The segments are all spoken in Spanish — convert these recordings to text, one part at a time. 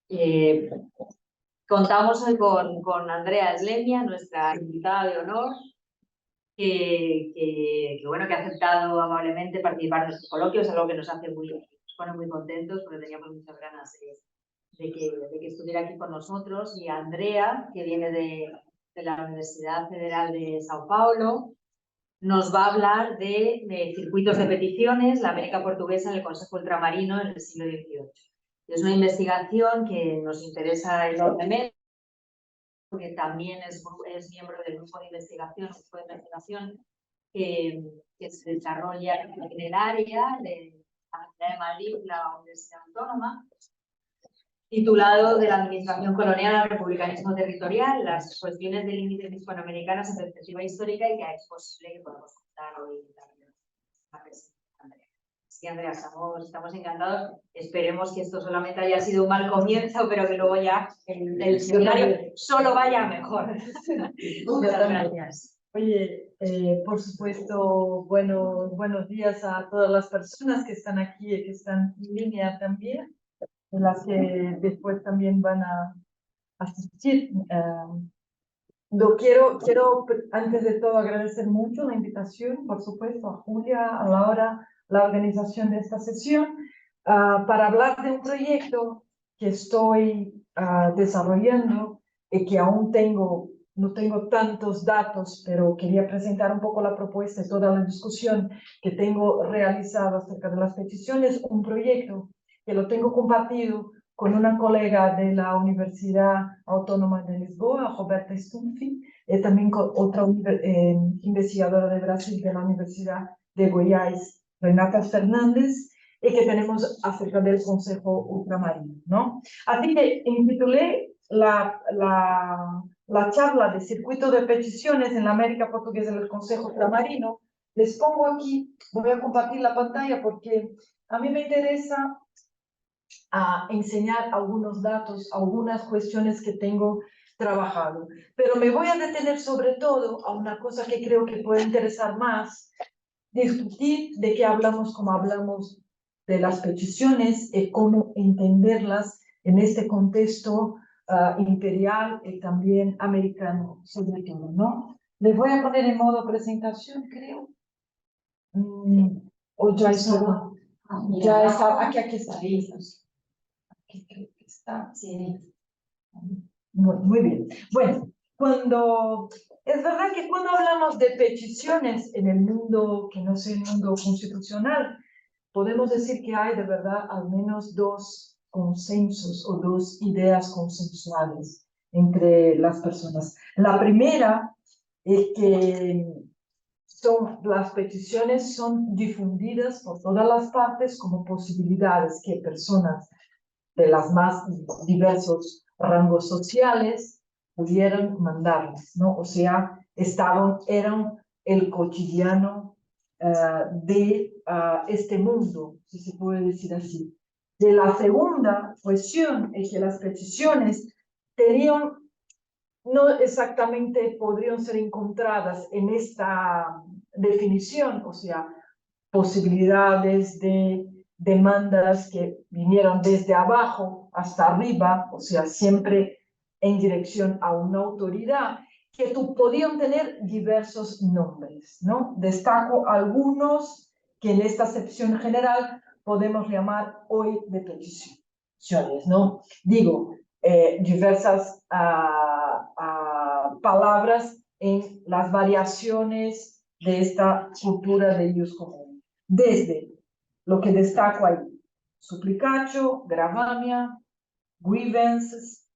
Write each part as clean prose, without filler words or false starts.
Eh, Contamos hoy con Andrea Slemia, nuestra invitada de honor, bueno, que ha aceptado amablemente participar en nuestro coloquio. Es algo que nos pone muy contentos porque teníamos muchas ganas de que estuviera aquí con nosotros. Y Andrea, que viene de la Universidad Federal de Sao Paulo, nos va a hablar de circuitos de peticiones, la América portuguesa en el Consejo Ultramarino en el siglo XVIII. Es una investigación que nos interesa enormemente, porque también es miembro del grupo de investigación, que se desarrolla en el área de la Universidad de Madrid, la Universidad Autónoma, titulado de la Administración Colonial al Republicanismo Territorial, las cuestiones de límites hispanoamericanas en perspectiva histórica, y que es posible que podamos contar hoy también la presencia de Andrea. Sí, Andrea, estamos encantados. Esperemos que esto solamente haya sido un mal comienzo, pero que luego ya el seminario solo vaya mejor. Muchas gracias. Oye, por supuesto, buenos días a todas las personas que están aquí y que están en línea también, de las que después también van a asistir. Quiero antes de todo agradecer mucho la invitación, por supuesto, a Julia, a Laura, la organización de esta sesión, para hablar de un proyecto que estoy desarrollando y que aún no tengo tantos datos, pero quería presentar un poco la propuesta y toda la discusión que tengo realizado acerca de las peticiones, un proyecto que lo tengo compartido con una colega de la Universidad Autónoma de Lisboa, Roberta Stumpfi, y también con otra investigadora de Brasil de la Universidad de Goiás, Renata Fernández, y que tenemos acerca del Consejo Ultramarino, ¿no? Así que intitulé la charla de circuito de peticiones en la América Portuguesa del Consejo Ultramarino. Les pongo aquí, voy a compartir la pantalla porque a mí me interesa enseñar algunos datos, algunas cuestiones que tengo trabajado. Pero me voy a detener sobre todo a una cosa que creo que puede interesar más, discutir de qué hablamos, cómo hablamos de las peticiones y cómo entenderlas en este contexto imperial y también americano, sobre todo, ¿no? Les voy a poner en modo presentación, creo. O ya está. Ya está. Aquí está. Aquí creo que está. Sí. Muy bien. Bueno, es verdad que cuando hablamos de peticiones en el mundo que no es el mundo constitucional, podemos decir que hay de verdad al menos dos consensos o dos ideas consensuales entre las personas. La primera es que las peticiones son difundidas por todas las partes como posibilidades que personas de las más diversos rangos sociales pudieran mandarlas, ¿no? O sea, eran el cotidiano de este mundo, si se puede decir así. De la segunda cuestión es que las peticiones no exactamente podrían ser encontradas en esta definición, o sea, posibilidades de demandas que vinieron desde abajo hasta arriba, o sea, siempre en dirección a una autoridad, que podían tener diversos nombres, ¿no? Destaco algunos que en esta acepción general podemos llamar hoy de peticiones, ¿no? Digo, diversas palabras en las variaciones de esta cultura de ius común. Desde lo que destaco ahí, suplicacio, gravamia, grievances,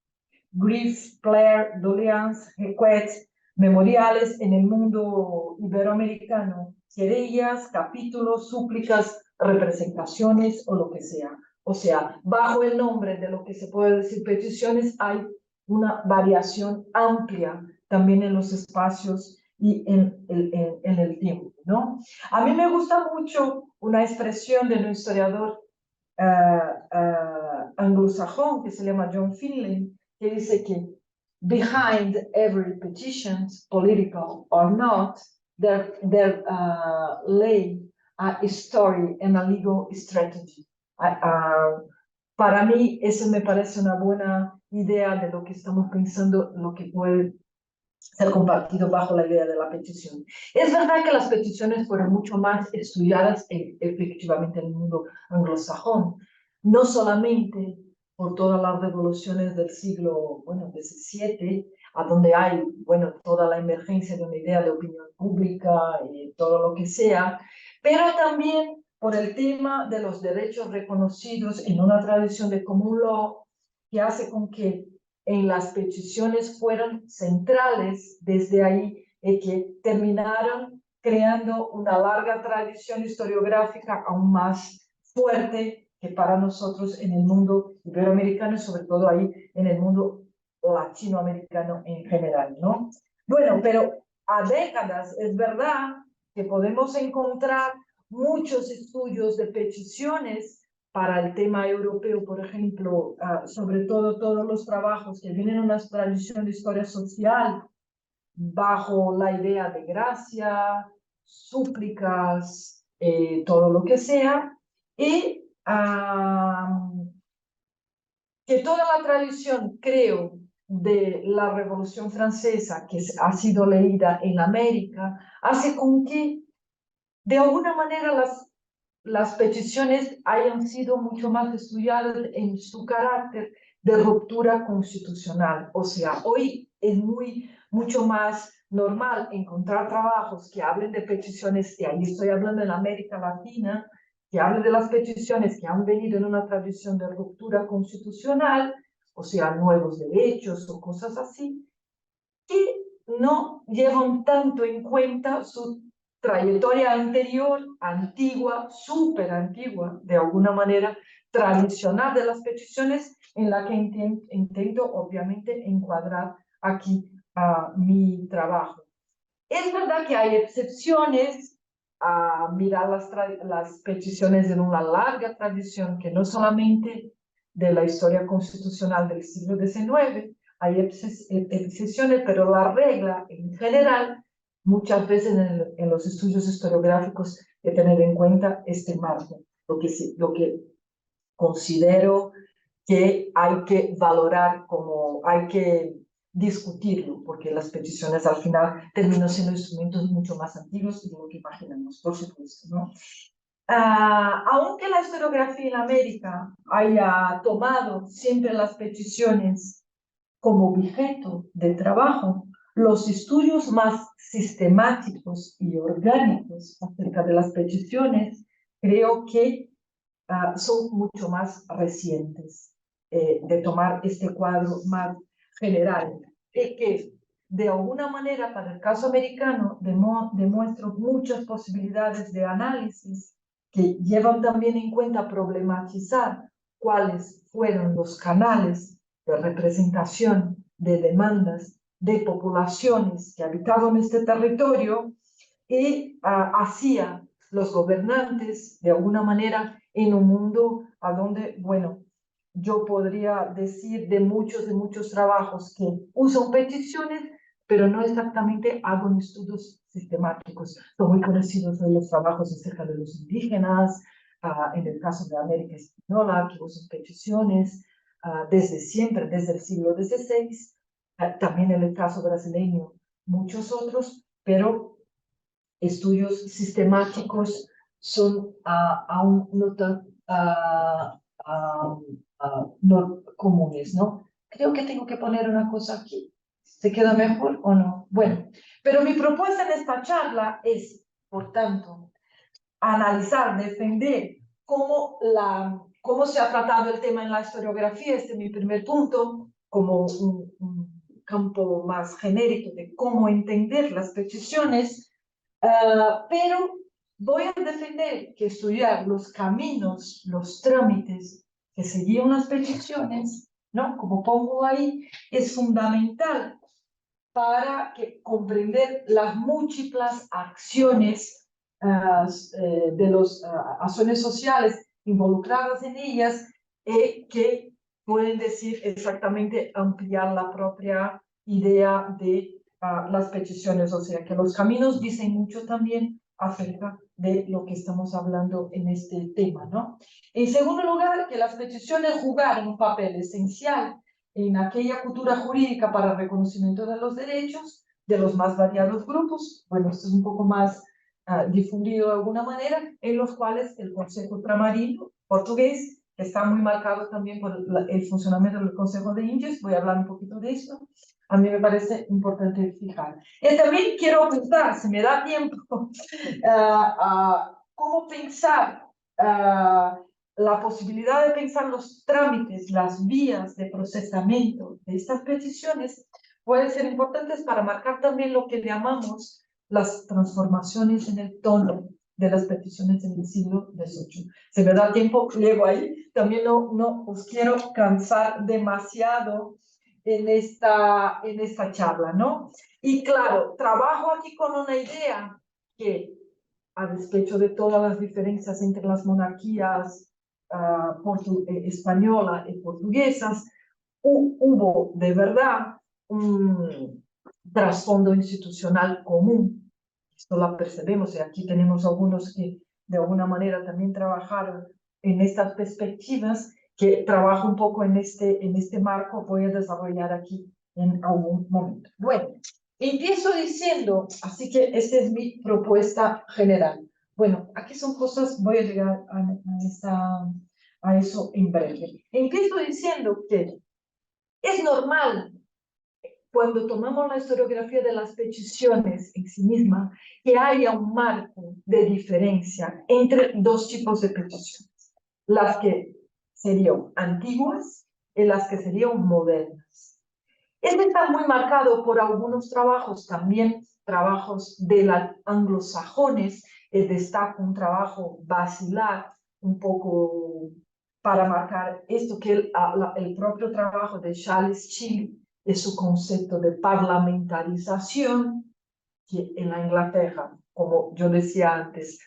grief, player, doleance, requests, memoriales en el mundo iberoamericano, querellas, capítulos, súplicas, representaciones o lo que sea. O sea, bajo el nombre de lo que se puede decir peticiones, hay una variación amplia también en los espacios y en el tiempo, ¿no? A mí me gusta mucho una expresión de un historiador anglosajón que se llama John Finlay, que dice que behind every petition, political or not, there lay a story and a legal strategy. para mí eso me parece una buena idea de lo que estamos pensando, lo que puede ser compartido bajo la idea de la petición. Es verdad que las peticiones fueron mucho más estudiadas efectivamente en el mundo anglosajón, no solamente por todas las revoluciones del siglo, bueno, XVII, a donde hay, bueno, toda la emergencia de una idea de opinión pública y todo lo que sea, pero también por el tema de los derechos reconocidos en una tradición de common law que hace con que en las peticiones fueron centrales desde ahí y que terminaron creando una larga tradición historiográfica aún más fuerte que para nosotros en el mundo iberoamericano y sobre todo ahí en el mundo latinoamericano en general, ¿no? Bueno, pero a décadas es verdad que podemos encontrar muchos estudios de peticiones para el tema europeo, por ejemplo, sobre todo todos los trabajos que vienen de una tradición de historia social bajo la idea de gracia, súplicas, todo lo que sea, y que toda la tradición, creo, de la Revolución Francesa, que ha sido leída en América, hace con que, de alguna manera, las peticiones hayan sido mucho más estudiadas en su carácter de ruptura constitucional. O sea, hoy es mucho más normal encontrar trabajos que hablen de peticiones, y ahí estoy hablando en América Latina, que hablen de las peticiones que han venido en una tradición de ruptura constitucional, o sea, nuevos derechos o cosas así, que no llevan tanto en cuenta su trayectoria anterior, antigua, súper antigua, de alguna manera tradicional de las peticiones, en la que intento obviamente encuadrar aquí mi trabajo. Es verdad que hay excepciones a mirar las peticiones en una larga tradición, que no solamente de la historia constitucional del siglo XIX, hay excepciones, pero la regla en general, muchas veces en los estudios historiográficos, de tener en cuenta este margen, lo que considero que hay que valorar, como hay que discutirlo, porque las peticiones al final terminan siendo instrumentos mucho más antiguos de lo que imaginamos, por supuesto, ¿no? Aunque la historiografía en América haya tomado siempre las peticiones como objeto de trabajo, los estudios más sistemáticos y orgánicos acerca de las peticiones creo que son mucho más recientes, de tomar este cuadro más general, y que de alguna manera para el caso americano demuestra muchas posibilidades de análisis que llevan también en cuenta problematizar cuáles fueron los canales de representación de demandas de poblaciones que habitaban este territorio y hacía los gobernantes de alguna manera en un mundo a donde, bueno, yo podría decir de muchos trabajos que usan peticiones, pero no exactamente hago estudios sistemáticos. Son muy conocidos los trabajos acerca de los indígenas, en el caso de América Española, que usan peticiones desde siempre, desde el siglo XVI, también en el caso brasileño, muchos otros, pero estudios sistemáticos son aún no tan no comunes, ¿no? Creo que tengo que poner una cosa aquí. ¿Se queda mejor o no? Bueno, pero mi propuesta en esta charla es, por tanto, analizar, defender cómo se ha tratado el tema en la historiografía, este es mi primer punto, como un campo más genérico de cómo entender las peticiones, pero voy a defender que estudiar los caminos, los trámites que seguían las peticiones, ¿no? Como pongo ahí, es fundamental para comprender las múltiples acciones de las acciones sociales involucradas en ellas, que pueden decir exactamente ampliar la propia idea de las peticiones. O sea, que los caminos dicen mucho también acerca de lo que estamos hablando en este tema, ¿no? En segundo lugar, que las peticiones jugaron un papel esencial en aquella cultura jurídica para el reconocimiento de los derechos de los más variados grupos. Bueno, esto es un poco más difundido de alguna manera, en los cuales el Consejo Ultramarino portugués, que está muy marcado también por el funcionamiento del Consejo de Indias, voy a hablar un poquito de esto, a mí me parece importante fijar. Y también quiero apuntar, si me da tiempo, cómo pensar la posibilidad de pensar los trámites, las vías de procesamiento de estas peticiones pueden ser importantes para marcar también lo que llamamos las transformaciones en el tono de las peticiones en el siglo XVIII. Si me da tiempo, llego ahí. También no os quiero cansar demasiado en esta charla, ¿no? Y claro, trabajo aquí con una idea que, a despecho de todas las diferencias entre las monarquías española y portuguesas, hubo de verdad un trasfondo institucional común. Esto lo percibimos y aquí tenemos algunos que de alguna manera también trabajaron en estas perspectivas, que trabajo un poco en este marco, voy a desarrollar aquí en algún momento. Bueno, empiezo diciendo, así que esta es mi propuesta general. Bueno, aquí son cosas, voy a llegar a eso en breve. Empiezo diciendo que es normal, cuando tomamos la historiografía de las peticiones en sí misma, que haya un marco de diferencia entre dos tipos de peticiones, las que serían antiguas y las que serían modernas. Este está muy marcado por algunos trabajos, también trabajos de los anglosajones, destaca un trabajo basilar, un poco para marcar esto, que el propio trabajo de Charles Ching, de su concepto de parlamentarización, que en la Inglaterra, como yo decía antes,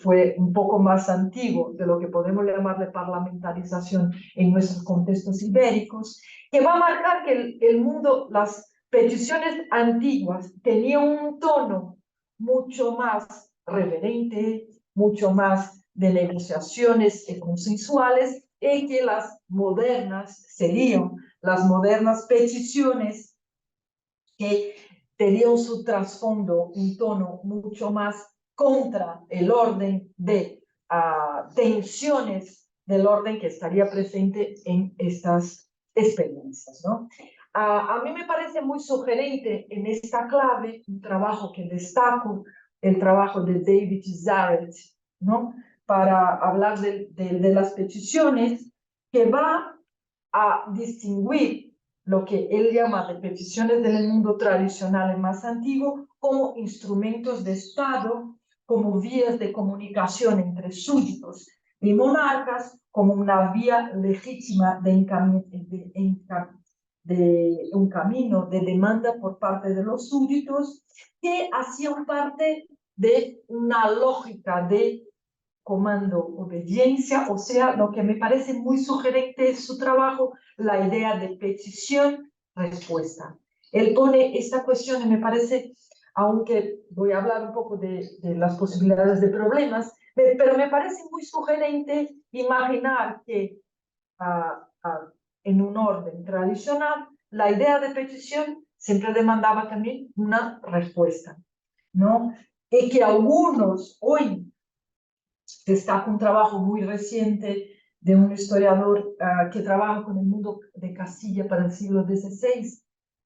fue un poco más antiguo de lo que podemos llamar de parlamentarización en nuestros contextos ibéricos, que va a marcar que el mundo, las peticiones antiguas tenían un tono mucho más reverente, mucho más de negociaciones consensuales, y que las modernas serían las modernas peticiones que tenían su trasfondo un tono mucho más contra el orden de tensiones del orden que estaría presente en estas experiencias, ¿no? A mí me parece muy sugerente en esta clave un trabajo que destaco, el trabajo de David Zaret, ¿no? Para hablar de las peticiones, que va a distinguir lo que él llama de peticiones del mundo tradicional y más antiguo como instrumentos de Estado, como vías de comunicación entre súbditos y monarcas, como una vía legítima de un camino de demanda por parte de los súbditos, que hacían parte de una lógica de comando, obediencia, o sea, lo que me parece muy sugerente es su trabajo, la idea de petición-respuesta. Él pone esta cuestión y me parece, aunque voy a hablar un poco de las posibilidades de problemas, pero me parece muy sugerente imaginar que en un orden tradicional, la idea de petición siempre demandaba también una respuesta, ¿no? Y que algunos hoy, destaca un trabajo muy reciente de un historiador que trabaja con el mundo de Castilla para el siglo XVI,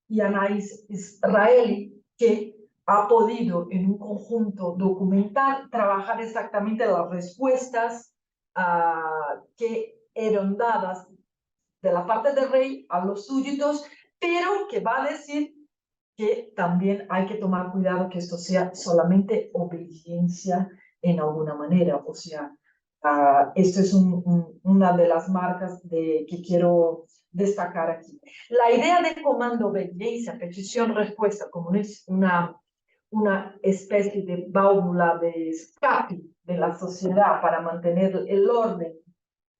y Anais Israeli, que ha podido en un conjunto documental trabajar exactamente las respuestas que eran dadas de la parte del rey a los súbditos, pero que va a decir que también hay que tomar cuidado que esto sea solamente obediencia en alguna manera. O sea, esto es una de las marcas que quiero destacar aquí. La idea de comando, obediencia, petición, respuesta, como es una especie de válvula de escape de la sociedad para mantener el orden,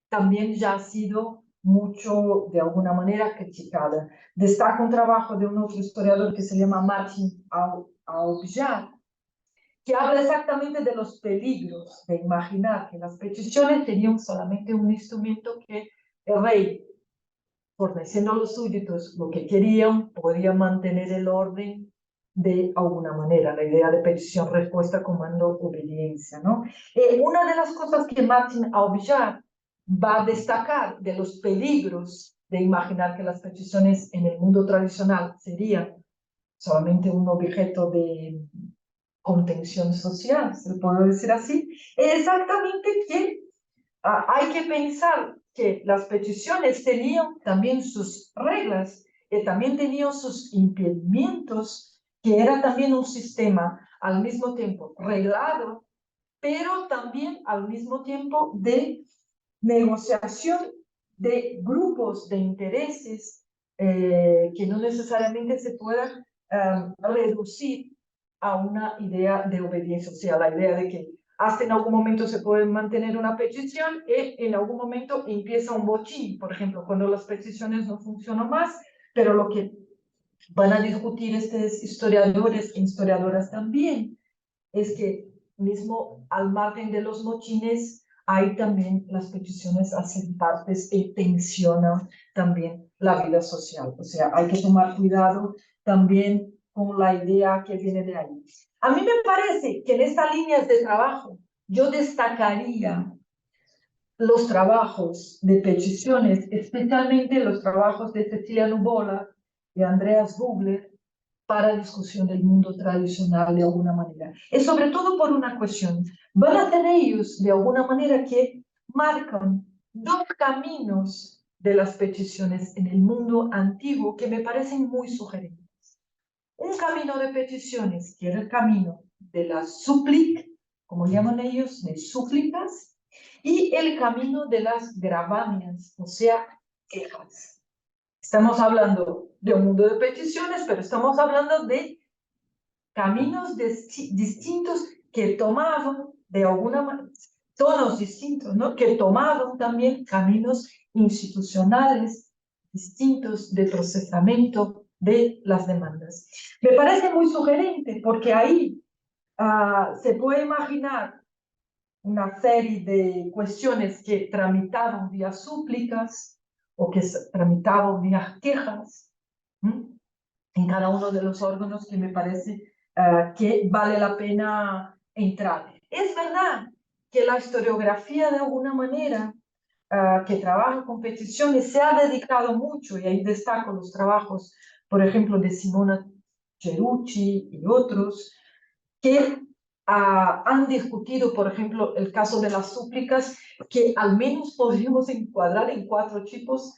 también ya ha sido mucho, de alguna manera, criticada. Destaca un trabajo de un otro historiador que se llama Martin Aubijat, que habla exactamente de los peligros de imaginar que las peticiones serían solamente un instrumento que el rey, forneciendo a los súbditos lo que querían, podía mantener el orden de alguna manera, la idea de petición, respuesta, comando, obediencia, ¿no? Una de las cosas que Martin Aubillard va a destacar de los peligros de imaginar que las peticiones en el mundo tradicional serían solamente un objeto de contención social, se puede decir así, es exactamente que hay que pensar que las peticiones tenían también sus reglas, que también tenían sus impedimentos, que era también un sistema al mismo tiempo reglado, pero también al mismo tiempo de negociación de grupos de intereses que no necesariamente se puedan reducir a una idea de obediencia, o sea, la idea de que hasta en algún momento se puede mantener una petición y en algún momento empieza un bochín, por ejemplo, cuando las peticiones no funcionan más, pero lo que van a discutir estos historiadores e historiadoras también es que mismo al margen de los mochines hay también las peticiones hacen partes que tensionan también la vida social. O sea, hay que tomar cuidado también con la idea que viene de ahí. A mí me parece que en estas líneas de trabajo yo destacaría los trabajos de peticiones, especialmente los trabajos de Cecilia Nubola y Andreas Vogler, para discusión del mundo tradicional de alguna manera. Es sobre todo por una cuestión. Van a ser ellos de alguna manera que marcan dos caminos de las peticiones en el mundo antiguo que me parecen muy sugerentes. Un camino de peticiones que era el camino de las súplicas, como llaman ellos, de súplicas, y el camino de las gravamias, o sea, quejas. Estamos hablando de un mundo de peticiones, pero estamos hablando de caminos distintos que tomaban de alguna manera, tonos distintos, ¿no? Que tomaban también caminos institucionales distintos de procesamiento de las demandas. Me parece muy sugerente porque ahí se puede imaginar una serie de cuestiones que tramitaban vía súplicas o que tramitaban vía quejas, en cada uno de los órganos que me parece que vale la pena entrar. Es verdad que la historiografía de alguna manera que trabaja con peticiones se ha dedicado mucho, y ahí destaco los trabajos, por ejemplo, de Simona Cerucci y otros, que han discutido, por ejemplo, el caso de las súplicas, que al menos podríamos encuadrar en 4 tipos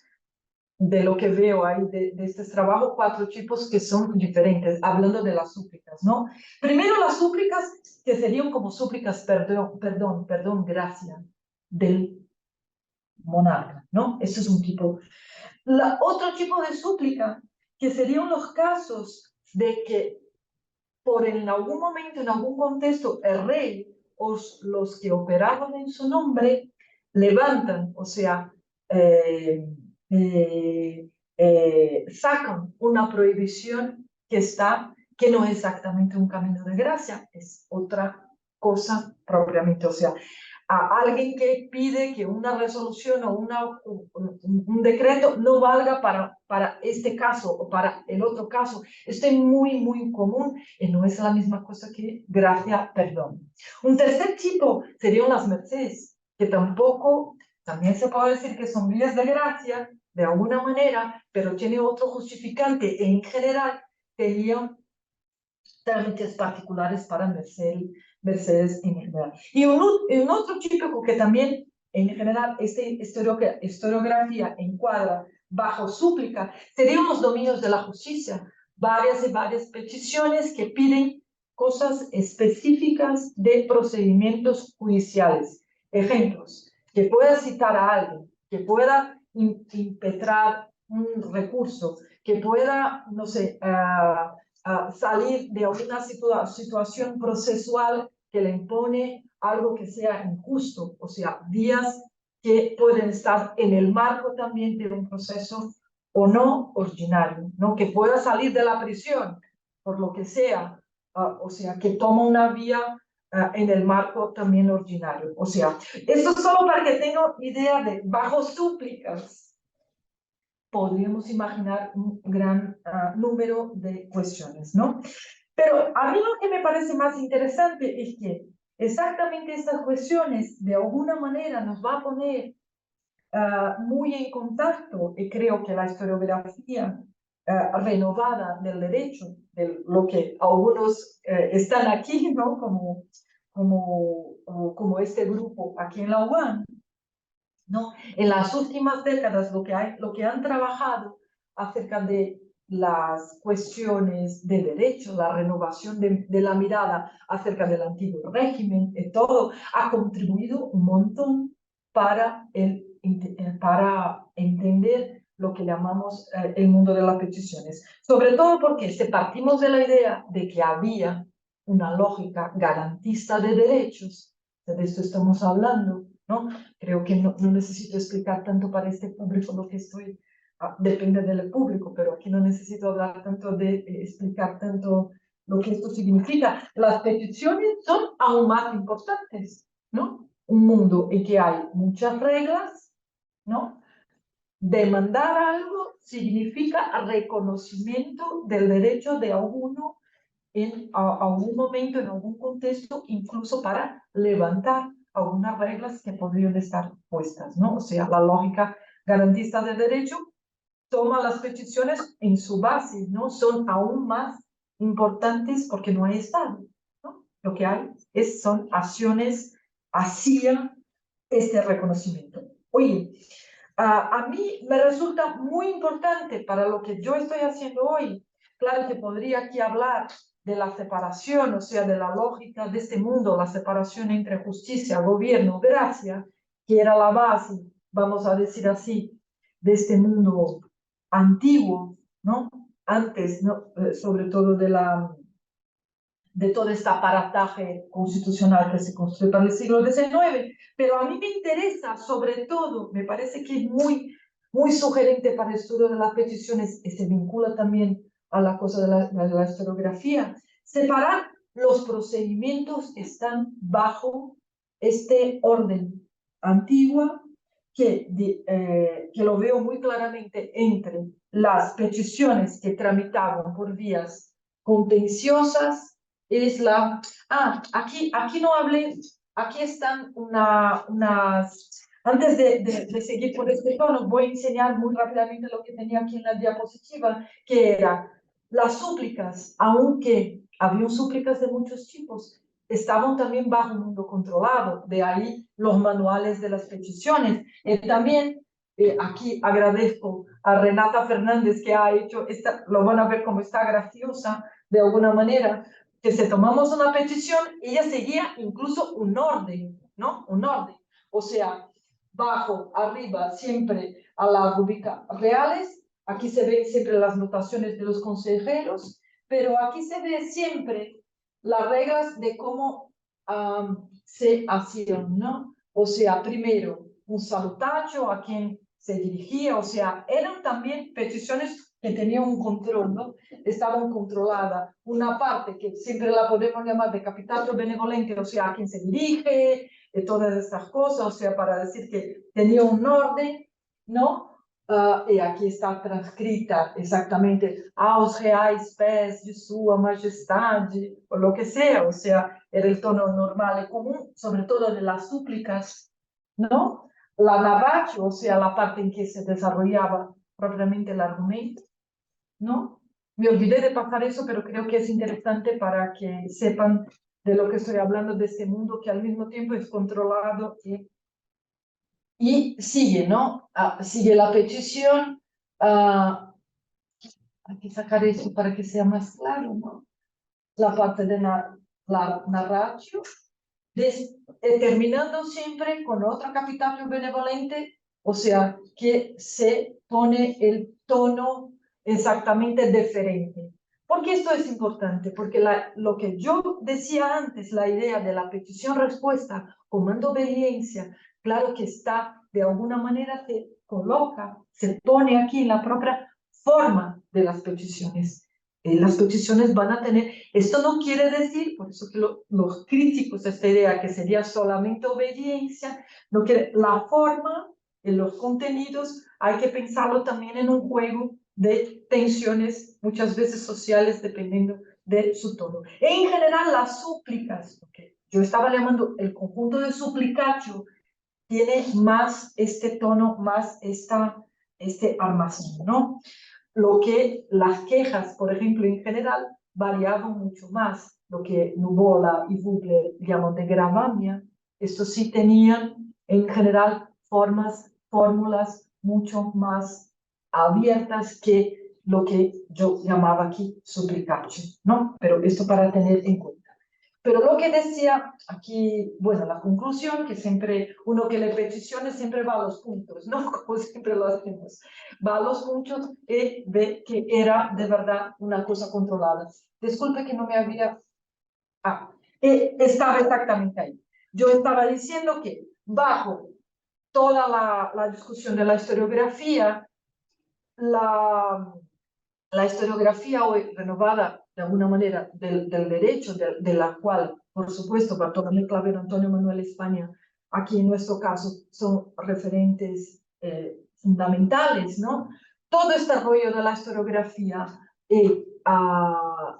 de lo que veo ahí de este trabajo, 4 tipos que son diferentes, hablando de las súplicas, ¿no? Primero las súplicas que serían como súplicas, perdón, gracia, del monarca, ¿no? Ese es un tipo. Otro tipo de súplica, que serían los casos de que por en algún momento, en algún contexto, el rey o los que operaban en su nombre levantan, o sea, sacan una prohibición que no es exactamente un camino de gracia, es otra cosa propiamente, o sea, a alguien que pide que una resolución o un decreto no valga para este caso o para el otro caso. Esto es muy, muy común y no es la misma cosa que gracia, perdón. Un tercer tipo serían las mercedes, que tampoco, también se puede decir que son vías de gracia, de alguna manera, pero tiene otro justificante e en general tenían trámites particulares para Mercedes en general. Y un otro típico que también en general esta historiografía encuadra bajo súplica serían los dominios de la justicia, varias y varias peticiones que piden cosas específicas de procedimientos judiciales. Ejemplos, que pueda citar a alguien, que pueda impetrar un recurso, que pueda, no sé, salir de alguna situación procesual que le impone algo que sea injusto, o sea, vías que pueden estar en el marco también de un proceso o no ordinario, ¿no? Que pueda salir de la prisión, por lo que sea, o sea, que toma una vía en el marco también ordinario. O sea, esto es solo para que tengan idea de bajo súplicas. Podríamos imaginar un gran número de cuestiones, ¿no? Pero a mí lo que me parece más interesante es que exactamente estas cuestiones de alguna manera nos va a poner muy en contacto, y creo que la historiografía renovada del derecho, de lo que algunos están aquí, ¿no? Como este grupo aquí en la UAM, ¿no? En las últimas décadas lo que han trabajado acerca de las cuestiones de derecho, la renovación de la mirada acerca del antiguo régimen, todo ha contribuido un montón para entender lo que llamamos el mundo de las peticiones. Sobre todo porque si partimos de la idea de que había una lógica garantista de derechos, de esto estamos hablando, ¿no? Creo que no necesito explicar tanto para este público lo que estoy, depende del público, pero aquí no necesito hablar tanto de explicar tanto lo que esto significa. Las peticiones son aún más importantes, ¿no? Un mundo en que hay muchas reglas, ¿no? Demandar algo significa reconocimiento del derecho de alguno en algún momento, en algún contexto, incluso para levantar algunas reglas que podrían estar puestas, ¿no? O sea, la lógica garantista de derecho toma las peticiones en su base, ¿no? Son aún más importantes porque no hay Estado, ¿no? Lo que hay son acciones hacia este reconocimiento. Oye, a mí me resulta muy importante para lo que yo estoy haciendo hoy. Claro que podría aquí hablar de la separación, o sea, de la lógica de este mundo, la separación entre justicia, gobierno, gracia, que era la base, vamos a decir así, de este mundo antiguo, ¿no? Antes, ¿no? Sobre todo de todo este aparataje constitucional que se construyó para el siglo XIX, pero a mí me interesa, sobre todo, me parece que es muy sugerente para el estudio de las peticiones, y se vincula también a la cosa de la historiografía, separar los procedimientos que están bajo este orden antigua, que lo veo muy claramente entre las peticiones que tramitaban por vías contenciosas. Es la... aquí no hablé, aquí están unas... Antes de seguir por este tono, voy a enseñar muy rápidamente lo que tenía aquí en la diapositiva, que era las súplicas, aunque había súplicas de muchos tipos, estaban también bajo un mundo controlado, de ahí los manuales de las peticiones. También aquí agradezco a Renata Fernández que ha hecho, lo van a ver como está graciosa de alguna manera, que si tomamos una petición, ella seguía incluso un orden, ¿no? Un orden. O sea, bajo, arriba, siempre a la rúbrica reales. Aquí se ven siempre las notaciones de los consejeros, pero aquí se ve siempre las reglas de cómo se hacían, ¿no? O sea, primero, un salutacho a quien se dirigía, o sea, eran también peticiones que tenían un control, ¿no? Estaban controladas. Una parte que siempre la podemos llamar de capitano benevolente, o sea, a quien se dirige, de todas estas cosas, o sea, para decir que tenía un orden, ¿no? Y aquí está transcrita exactamente aos reais pés de sua majestade, o lo que sea, o sea, era el tono normal y común, sobre todo de las súplicas, ¿no? La narratio, o sea, la parte en que se desarrollaba propiamente el argumento, ¿no? Me olvidé de pasar eso, pero creo que es interesante para que sepan de lo que estoy hablando, de este mundo que al mismo tiempo es controlado y sigue, ¿no? Sigue la petición. Hay que sacar eso para que sea más claro, ¿no? La parte de la narratio, terminando siempre con otro capitano benevolente, o sea, que se pone el tono exactamente diferente. ¿Por qué esto es importante? Porque lo que yo decía antes, la idea de la petición-respuesta, comando obediencia, claro que está, de alguna manera se coloca, se pone aquí en la propia forma de las peticiones. las peticiones van a tener, esto no quiere decir, por eso que los críticos de esta idea que sería solamente obediencia, no quiere, la forma y los contenidos hay que pensarlo también en un juego de tensiones, muchas veces sociales, dependiendo de su tono. En general, las súplicas, que yo estaba llamando el conjunto de suplicatio, tiene más este tono, más este armazón, ¿no? Lo que las quejas, por ejemplo, en general, variaban mucho más. Lo que Nuvola y Vogler llaman de gravamia, estos sí tenían en general fórmulas mucho más abiertas que lo que yo llamaba aquí suplicatio, ¿no? Pero esto para tener en cuenta. Pero lo que decía aquí, bueno, la conclusión, que siempre uno que le peticione siempre va a los puntos, ¿no? Como siempre lo hacemos. Va a los puntos y ve que era de verdad una cosa controlada. Disculpe que no me había... estaba exactamente ahí. Yo estaba diciendo que bajo toda la discusión de la historiografía, la historiografía hoy renovada de alguna manera del derecho, de la cual, por supuesto, Bartolomé Clavero, Antonio Manuel España, aquí en nuestro caso, son referentes fundamentales, ¿no? Todo este rollo de la historiografía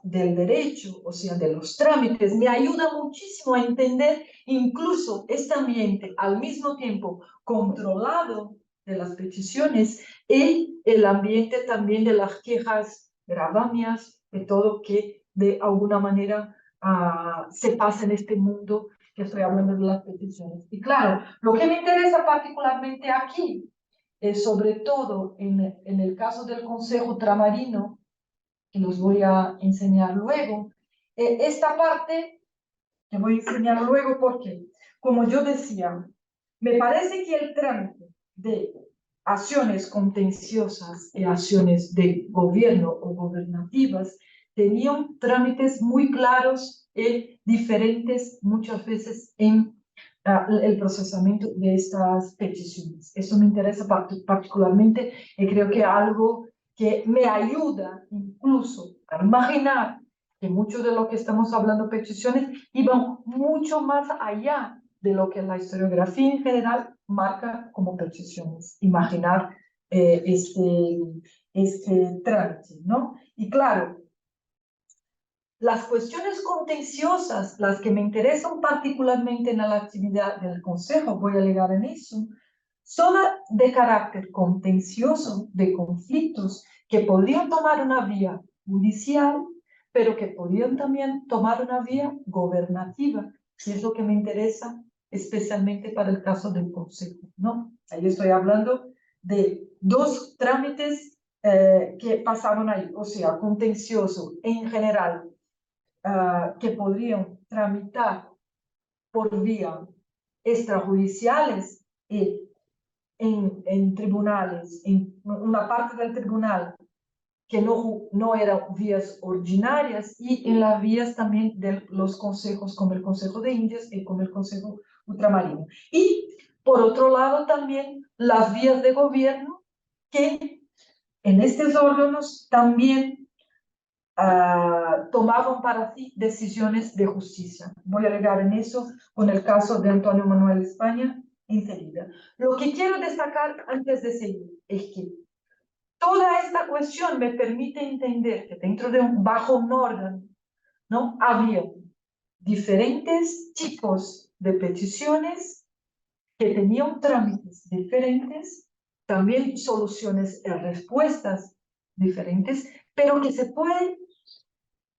del derecho, o sea, de los trámites, me ayuda muchísimo a entender incluso este ambiente al mismo tiempo controlado de las peticiones y el ambiente también de las quejas, gravamias, de todo que de alguna manera se pasa en este mundo que estoy hablando de las peticiones. Y claro, lo que me interesa particularmente aquí, sobre todo en el caso del Consejo Ultramarino, que los voy a enseñar luego, esta parte te voy a enseñar luego porque, como yo decía, me parece que el trámite de acciones contenciosas y acciones de gobierno o gobernativas tenían trámites muy claros y diferentes muchas veces en el procesamiento de estas peticiones. Eso me interesa particularmente y creo que algo que me ayuda incluso a imaginar que mucho de lo que estamos hablando peticiones iban mucho más allá de lo que la historiografía en general marca como peticiones. Imaginar este trámite, ¿no? Y claro, las cuestiones contenciosas, las que me interesan particularmente en la actividad del Consejo, voy a llegar en eso, son de carácter contencioso, de conflictos que podrían tomar una vía judicial, pero que podrían también tomar una vía gobernativa, que es lo que me interesa especialmente para el caso del Consejo, ¿no? Ahí estoy hablando de dos trámites que pasaron ahí, o sea, contencioso en general, que podrían tramitar por vía extrajudiciales en tribunales, en una parte del tribunal que no eran vías ordinarias y en las vías también de los consejos como el Consejo de Indias y como el Consejo Ultramarino. Y por otro lado también las vías de gobierno que en estos órganos también tomaban para sí decisiones de justicia. Voy a llegar en eso con el caso de Antonio Manuel España enseguida. Lo que quiero destacar antes de seguir es que toda esta cuestión me permite entender que dentro de bajo un órgano, ¿no? Había diferentes tipos de peticiones que tenían trámites diferentes, también soluciones y respuestas diferentes, pero que se pueden,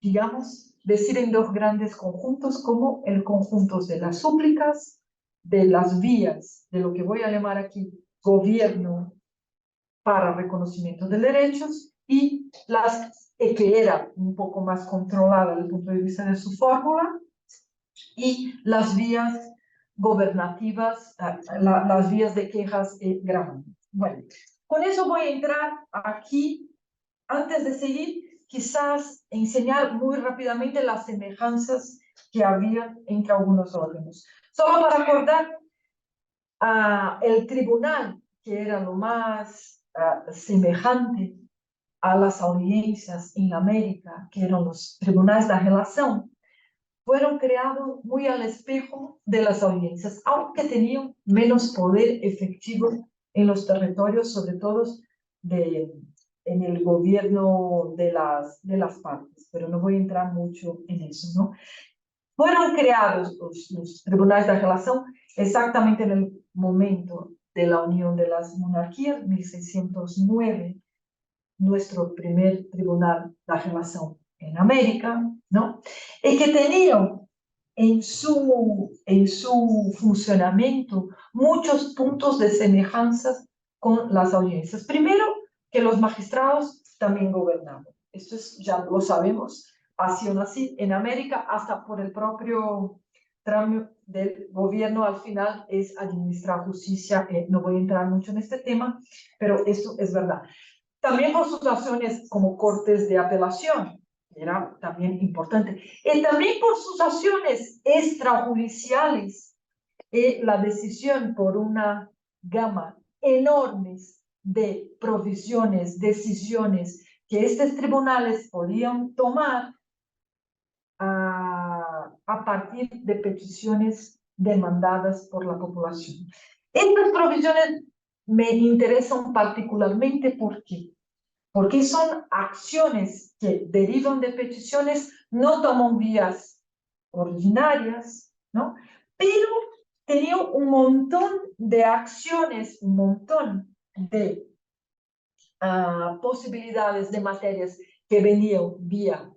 digamos, decir en dos grandes conjuntos, como el conjunto de las súplicas, de las vías, de lo que voy a llamar aquí gobierno para reconocimiento de derechos, y las que era un poco más controlada desde el punto de vista de su fórmula, y las vías gobernativas, las vías de quejas y gravamen. Bueno, con eso voy a entrar aquí. Antes de seguir, quizás enseñar muy rápidamente las semejanzas que había entre algunos órganos. Solo para acordar, el tribunal, que era lo más semejante a las audiencias en América, que eran los tribunales de apelación, fueron creados muy al espejo de las audiencias, aunque tenían menos poder efectivo en los territorios, sobre todo en el gobierno de las partes, pero no voy a entrar mucho en eso, ¿no? Fueron creados los tribunales de apelación exactamente en el momento de la unión de las monarquías, 1609, nuestro primer tribunal de apelación en América, ¿no? Y que tenían en su funcionamiento muchos puntos de semejanza con las audiencias. Primero, que los magistrados también gobernaban. Esto ya lo sabemos, así o así, en América, hasta por el propio tramo del gobierno al final es administrar justicia. No voy a entrar mucho en este tema, pero esto es verdad. También por sus acciones como cortes de apelación, que era también importante. Y también por sus acciones extrajudiciales. La decisión por una gama enorme de provisiones, decisiones que estos tribunales podían tomar a partir de peticiones demandadas por la población. Estas provisiones me interesan particularmente porque son acciones que derivan de peticiones, no toman vías ordinarias, ¿no? Pero tenían un montón de acciones, un montón de posibilidades de materias que venían vía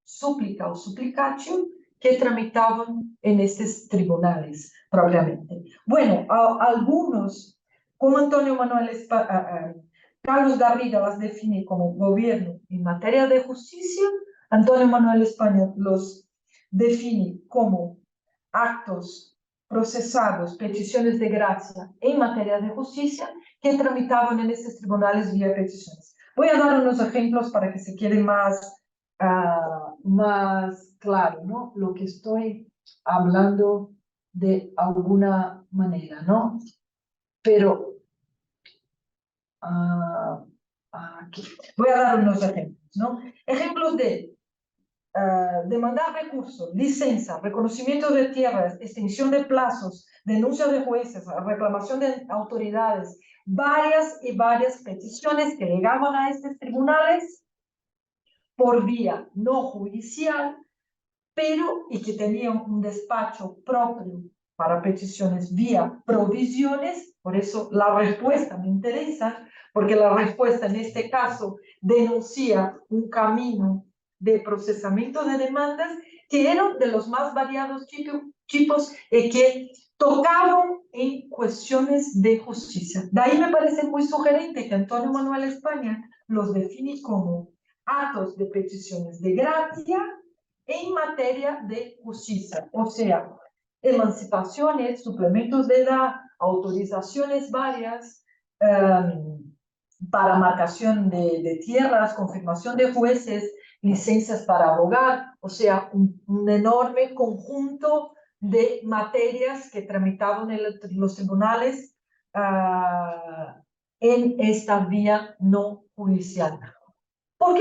súplica o suplicatio, que tramitaban en estos tribunales propiamente. Bueno, algunos, como Antonio Manuel Carlos Garriga las define como gobierno en materia de justicia, Antonio Manuel España los define como actos procesados, peticiones de gracia en materia de justicia que tramitaban en estos tribunales vía peticiones. Voy a dar unos ejemplos para que se quede más claro, ¿no? Lo que estoy hablando de alguna manera, ¿no? Pero aquí voy a dar unos ejemplos, ¿no? Ejemplos de demandar recursos, licencia, reconocimiento de tierras, extinción de plazos, denuncia de jueces, reclamación de autoridades, varias y varias peticiones que llegaban a estos tribunales por vía no judicial, pero y que tenían un despacho propio para peticiones vía provisiones. Por eso la respuesta me interesa, porque la respuesta en este caso denuncia un camino de procesamiento de demandas que eran de los más variados tipos y que tocaban en cuestiones de justicia. De ahí me parece muy sugerente que Antonio Manuel España los define como actos de peticiones de gracia en materia de justicia, o sea, emancipaciones, suplementos de edad, autorizaciones varias, para marcación de tierras, confirmación de jueces, licencias para abogar, o sea, un enorme conjunto de materias que tramitaban en los tribunales en esta vía no judicial. ¿Por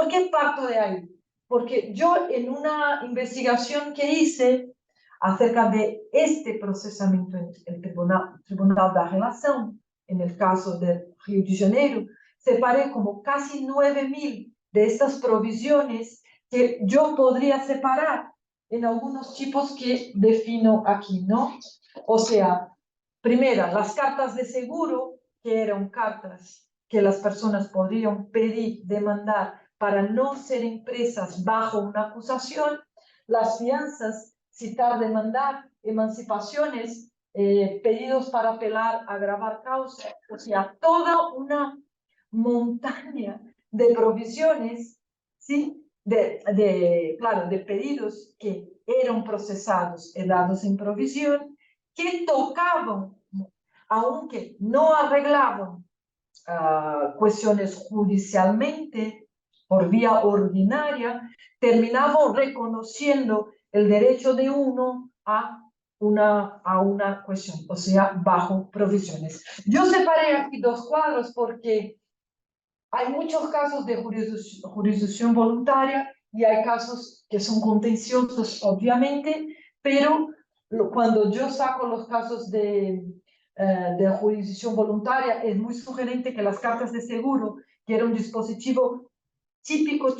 qué parto de ahí? Porque yo en una investigación que hice acerca de este procesamiento en el Tribunal de Apelación, en el caso de Río de Janeiro, separé como casi 9.000 de estas provisiones que yo podría separar en algunos tipos que defino aquí, ¿no? O sea, primera, las cartas de seguro, que eran cartas que las personas podrían pedir, demandar para no ser impresas bajo una acusación, las fianzas, citar, demandar, emancipaciones, pedidos para apelar, agravar causa, o sea, toda una montaña de provisiones, ¿sí? Claro, de pedidos que eran procesados y dados en provisión, que tocaban, aunque no arreglaban cuestiones judicialmente por vía ordinaria, terminaban reconociendo el derecho de uno a una cuestión, o sea, bajo provisiones. Yo separé aquí dos cuadros porque Hay muchos casos de jurisdicción voluntaria y hay casos que son contenciosos, obviamente, pero cuando yo saco los casos de jurisdicción voluntaria, es muy sugerente que las cartas de seguro, que era un dispositivo típico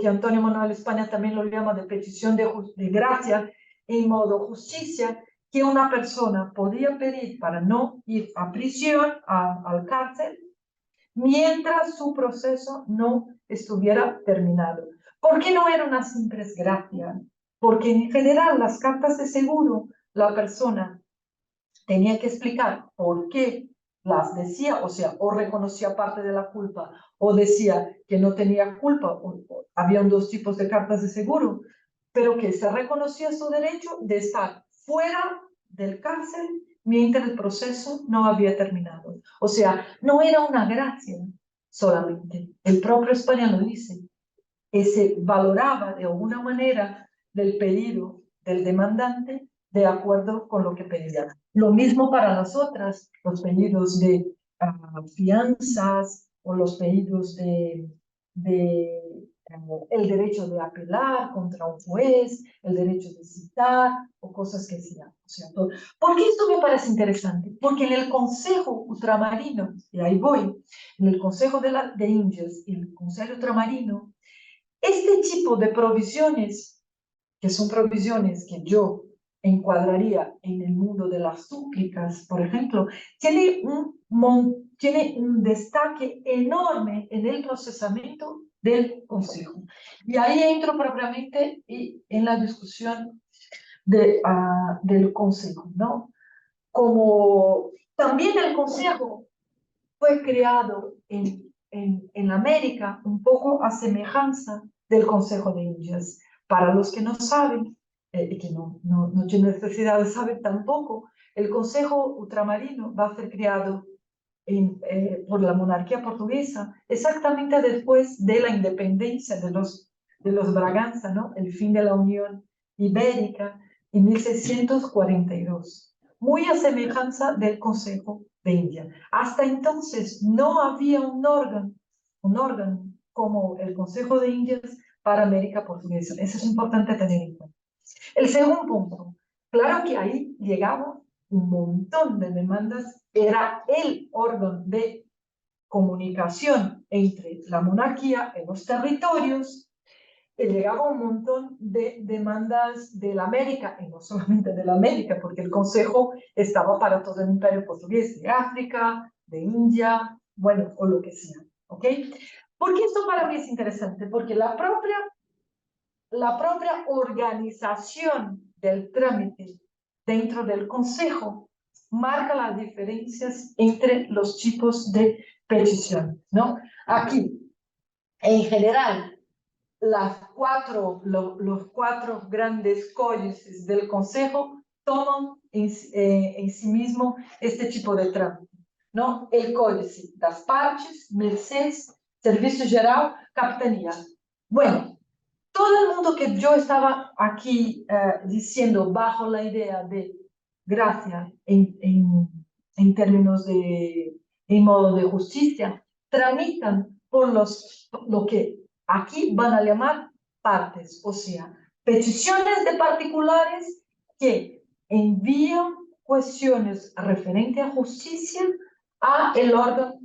que Antonio Manuel España también lo llama de petición de gracia en modo justicia, que una persona podía pedir para no ir a prisión, al cárcel, mientras su proceso no estuviera terminado. ¿Por qué no era una simple gracia? Porque en general las cartas de seguro, la persona tenía que explicar por qué las decía, o sea, o reconocía parte de la culpa, o decía que no tenía culpa, o habían dos tipos de cartas de seguro, pero que se reconocía su derecho de estar fuera del cárcel mientras el proceso no había terminado. O sea, no era una gracia solamente, el propio España lo dice, que se valoraba de alguna manera del pedido del demandante de acuerdo con lo que pedía. Lo mismo para las otras, los pedidos de fianzas o los pedidos el derecho de apelar contra un juez, el derecho de citar o cosas que sean. O sea, ¿por qué esto me parece interesante? Porque en el Consejo Ultramarino, y ahí voy, en el Consejo de Indias y el Consejo Ultramarino, este tipo de provisiones, que son provisiones que yo encuadraría en el mundo de las súplicas, por ejemplo, tiene un destaque enorme en el procesamiento del Consejo. Y ahí entro propiamente en la discusión del Consejo, ¿no? Como también el Consejo fue creado en América un poco a semejanza del Consejo de Indias. Para los que no saben, y que no tienen necesidad de saber tampoco, el Consejo Ultramarino va a ser creado por la monarquía portuguesa exactamente después de la independencia de los Braganza, ¿no? El fin de la Unión Ibérica en 1642. Muy a semejanza del Consejo de India. Hasta entonces no había un órgano como el Consejo de Indias para América Portuguesa. Eso es importante tener en cuenta. El segundo punto, claro que ahí llegaba un montón de demandas, era el órgano de comunicación entre la monarquía y los territorios, llegaba un montón de demandas de la América, y no solamente de la América, porque el Consejo estaba para todo el imperio portugués, de África, de India, bueno, o lo que sea, ¿ok? ¿Por qué esto para mí es interesante? Porque la propia organización del trámite dentro del Consejo marca las diferencias entre los tipos de petición, ¿no? Aquí, en general, los cuatro grandes códices del Consejo toman en sí mismo este tipo de trámite, ¿no? El códice das partes, mercés, servicio geral, capitania. Bueno, todo el mundo que yo estaba aquí diciendo bajo la idea de gracia en términos en modo de justicia, tramitan por lo que aquí van a llamar partes, o sea, peticiones de particulares que envían cuestiones referentes a justicia a el órgano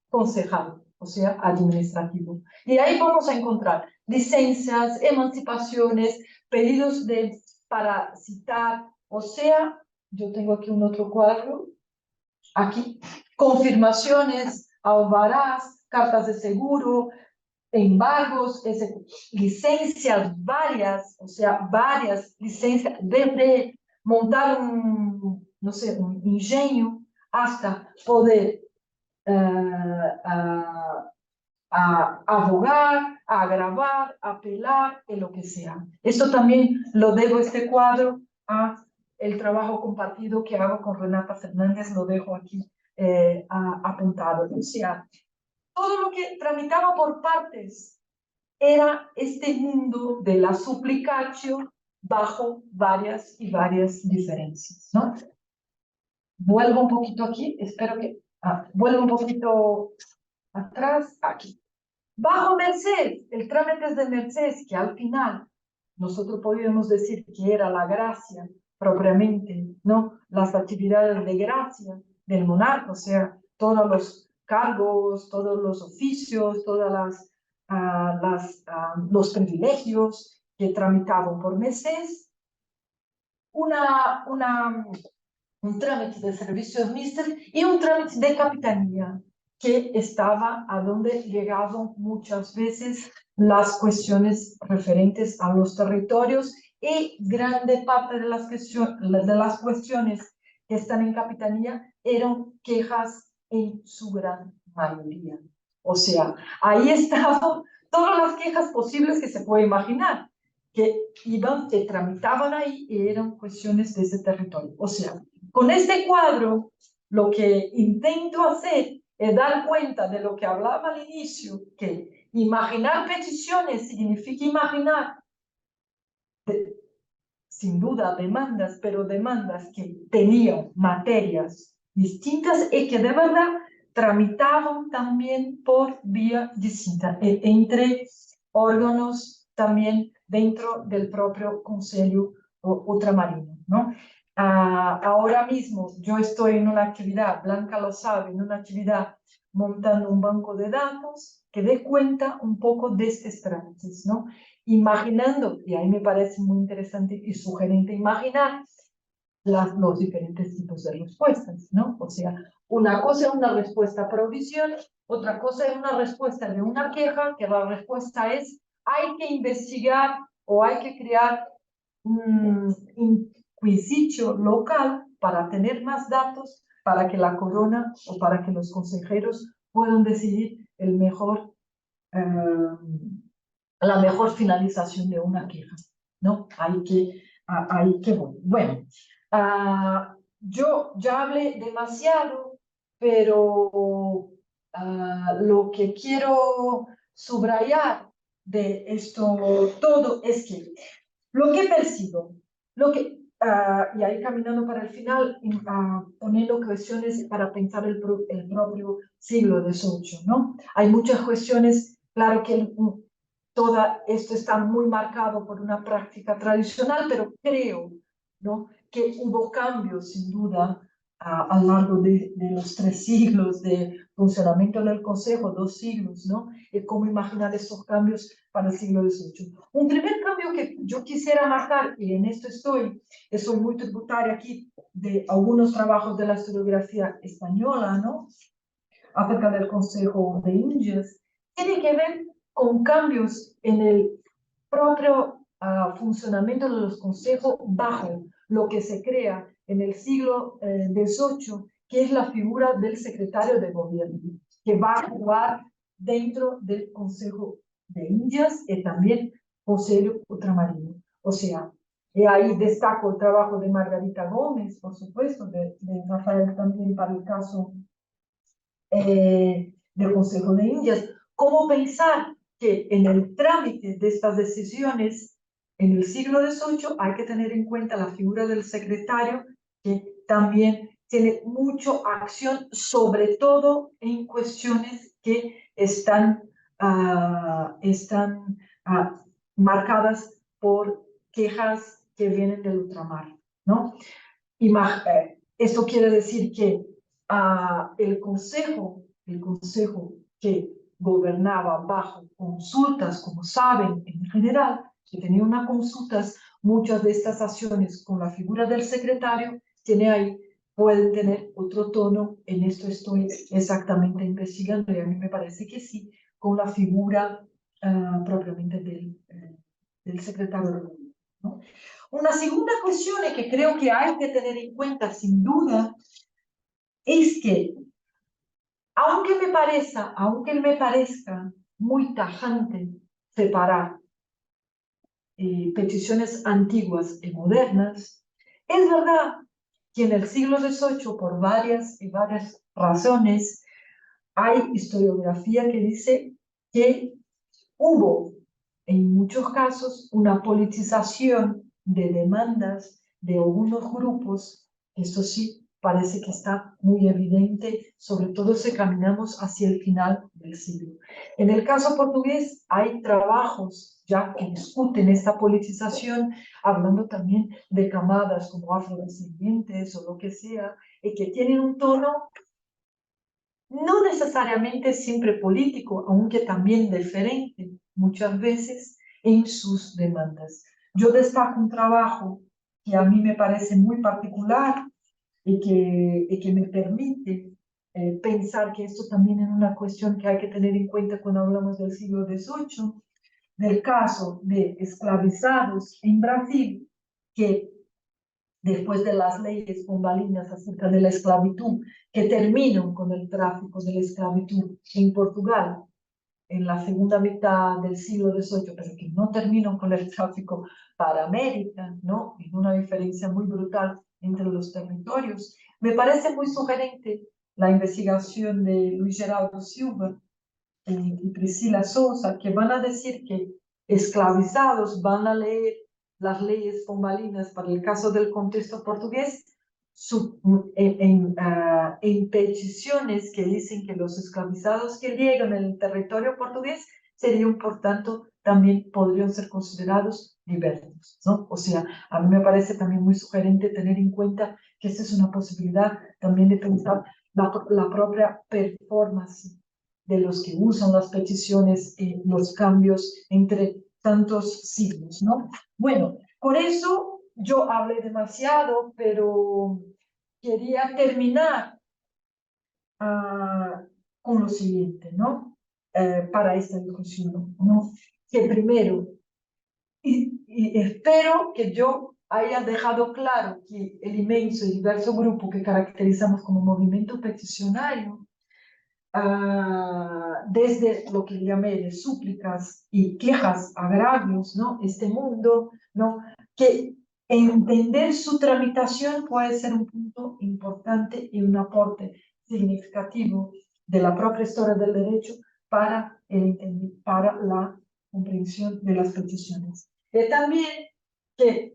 concejal, o sea, administrativo. Y ahí vamos a encontrar licencias, emancipaciones, pedidos para citar, o sea, yo tengo aquí un otro cuadro, aquí, confirmaciones, alvarás, cartas de seguro, embargos, licencias varias, o sea, varias licencias, desde montar no sé, un ingenio hasta poder a abogar, a agravar, a apelar, en lo que sea. Esto también lo debo este cuadro a el trabajo compartido que hago con Renata Fernández, lo dejo aquí apuntado. O sea, todo lo que tramitaba por partes era este mundo de la suplicatio bajo varias y varias diferencias, ¿no? Vuelvo un poquito aquí, espero que... vuelvo un poquito atrás, aquí. Bajo Merced, el trámite de Merced, que al final nosotros podríamos decir que era la gracia propiamente, ¿no? Las actividades de gracia del monarca, o sea, todos los cargos, todos los oficios, todas los privilegios que tramitaban por meses, un trámite de servicios mixtos y un trámite de capitanía que estaba a donde llegaban muchas veces las cuestiones referentes a los territorios y grande parte de las cuestiones que están en capitanía eran quejas en su gran mayoría. O sea, ahí estaban todas las quejas posibles que se puede imaginar, que tramitaban ahí y eran cuestiones de ese territorio. O sea, con este cuadro, lo que intento hacer es dar cuenta de lo que hablaba al inicio, que imaginar peticiones significa imaginar, sin duda, demandas, pero demandas que tenían materias distintas y que de verdad tramitaban también por vía distinta, entre órganos también dentro del propio Consejo Ultramarino, ¿no? Ahora mismo yo estoy en una actividad, Blanca lo sabe, en una actividad montando un banco de datos que dé cuenta un poco de estos trámites, ¿no? Imaginando, y ahí me parece muy interesante y sugerente imaginar los diferentes tipos de respuestas, ¿no? O sea, una cosa es una respuesta provisional, otra cosa es una respuesta de una queja, que la respuesta es hay que investigar o hay que crear un inquisitio local para tener más datos para que la corona o para que los consejeros puedan decidir la mejor finalización de una queja, ¿no? Hay que bueno, yo ya hablé demasiado, pero lo que quiero subrayar de esto todo es que lo que percibo, y ahí caminando para el final, poniendo cuestiones para pensar el propio siglo XVIII, ¿no? Hay muchas cuestiones, claro que todo esto está muy marcado por una práctica tradicional, pero creo, ¿no?, que hubo cambios, sin duda, a lo largo de los 3 siglos de funcionamiento del Consejo, 2 siglos, ¿no? Y cómo imaginar esos cambios para el siglo XVIII. Un primer cambio que yo quisiera marcar, y en esto soy muy tributaria aquí de algunos trabajos de la historiografía española, ¿no?, acerca del Consejo de Indias, tiene que ver con cambios en el propio funcionamiento de los consejos bajo lo que se crea en el siglo XVIII, que es la figura del secretario de gobierno, que va a jugar dentro del Consejo de Indias y también Consejo Ultramarino. O sea, y ahí destaco el trabajo de Margarita Gómez, por supuesto, de Rafael también para el caso del Consejo de Indias. ¿Cómo pensar que en el trámite de estas decisiones en el siglo XVIII hay que tener en cuenta la figura del secretario, que también tiene mucha acción, sobre todo en cuestiones que están marcadas por quejas que vienen del ultramar, ¿no? Esto quiere decir que el consejo que gobernaba bajo consultas, como saben, en general, que tenía unas consultas, muchas de estas acciones con la figura del secretario, pueden tener otro tono. En esto estoy exactamente investigando y a mí me parece que sí, con la figura propiamente del secretario de gobierno, ¿no? Una segunda cuestión que creo que hay que tener en cuenta, sin duda, es que, aunque me parezca muy tajante separar peticiones antiguas y modernas, es verdad que en el siglo XVIII, por varias razones, hay historiografía que dice que hubo, en muchos casos, una politización de demandas de algunos grupos, esto sí, parece que está muy evidente, sobre todo si caminamos hacia el final del siglo. En el caso portugués hay trabajos ya que discuten esta politización, hablando también de camadas como afrodescendientes o lo que sea, y que tienen un tono no necesariamente siempre político, aunque también diferente muchas veces en sus demandas. Yo destaco un trabajo que a mí me parece muy particular y que me permite pensar que esto también es una cuestión que hay que tener en cuenta cuando hablamos del siglo XVIII, del caso de esclavizados en Brasil, que después de las leyes pombalinas acerca de la esclavitud, que terminan con el tráfico de la esclavitud en Portugal en la segunda mitad del siglo XVIII, pero que no terminan con el tráfico para América, ¿no? En una diferencia muy brutal entre los territorios. Me parece muy sugerente la investigación de Luis Geraldo Silva y Priscila Sousa, que van a decir que esclavizados van a leer las leyes pombalinas para el caso del contexto portugués en peticiones que dicen que los esclavizados que llegan en el territorio portugués serían, por tanto, también podrían ser considerados libertos, ¿no? O sea, a mí me parece también muy sugerente tener en cuenta que esta es una posibilidad también de pensar la propia performance de los que usan las peticiones y los cambios entre tantos siglos, ¿no? Bueno, por eso yo hablé demasiado, pero quería terminar con lo siguiente, ¿no? Para esta discusión, ¿no? Que primero, y espero que yo haya dejado claro que el inmenso y diverso grupo que caracterizamos como movimiento peticionario, desde lo que llamé de súplicas y quejas, agravios, ¿no? Este mundo, ¿no? Que entender su tramitación puede ser un punto importante y un aporte significativo de la propia historia del derecho para la comprensión de las peticiones. Y también que,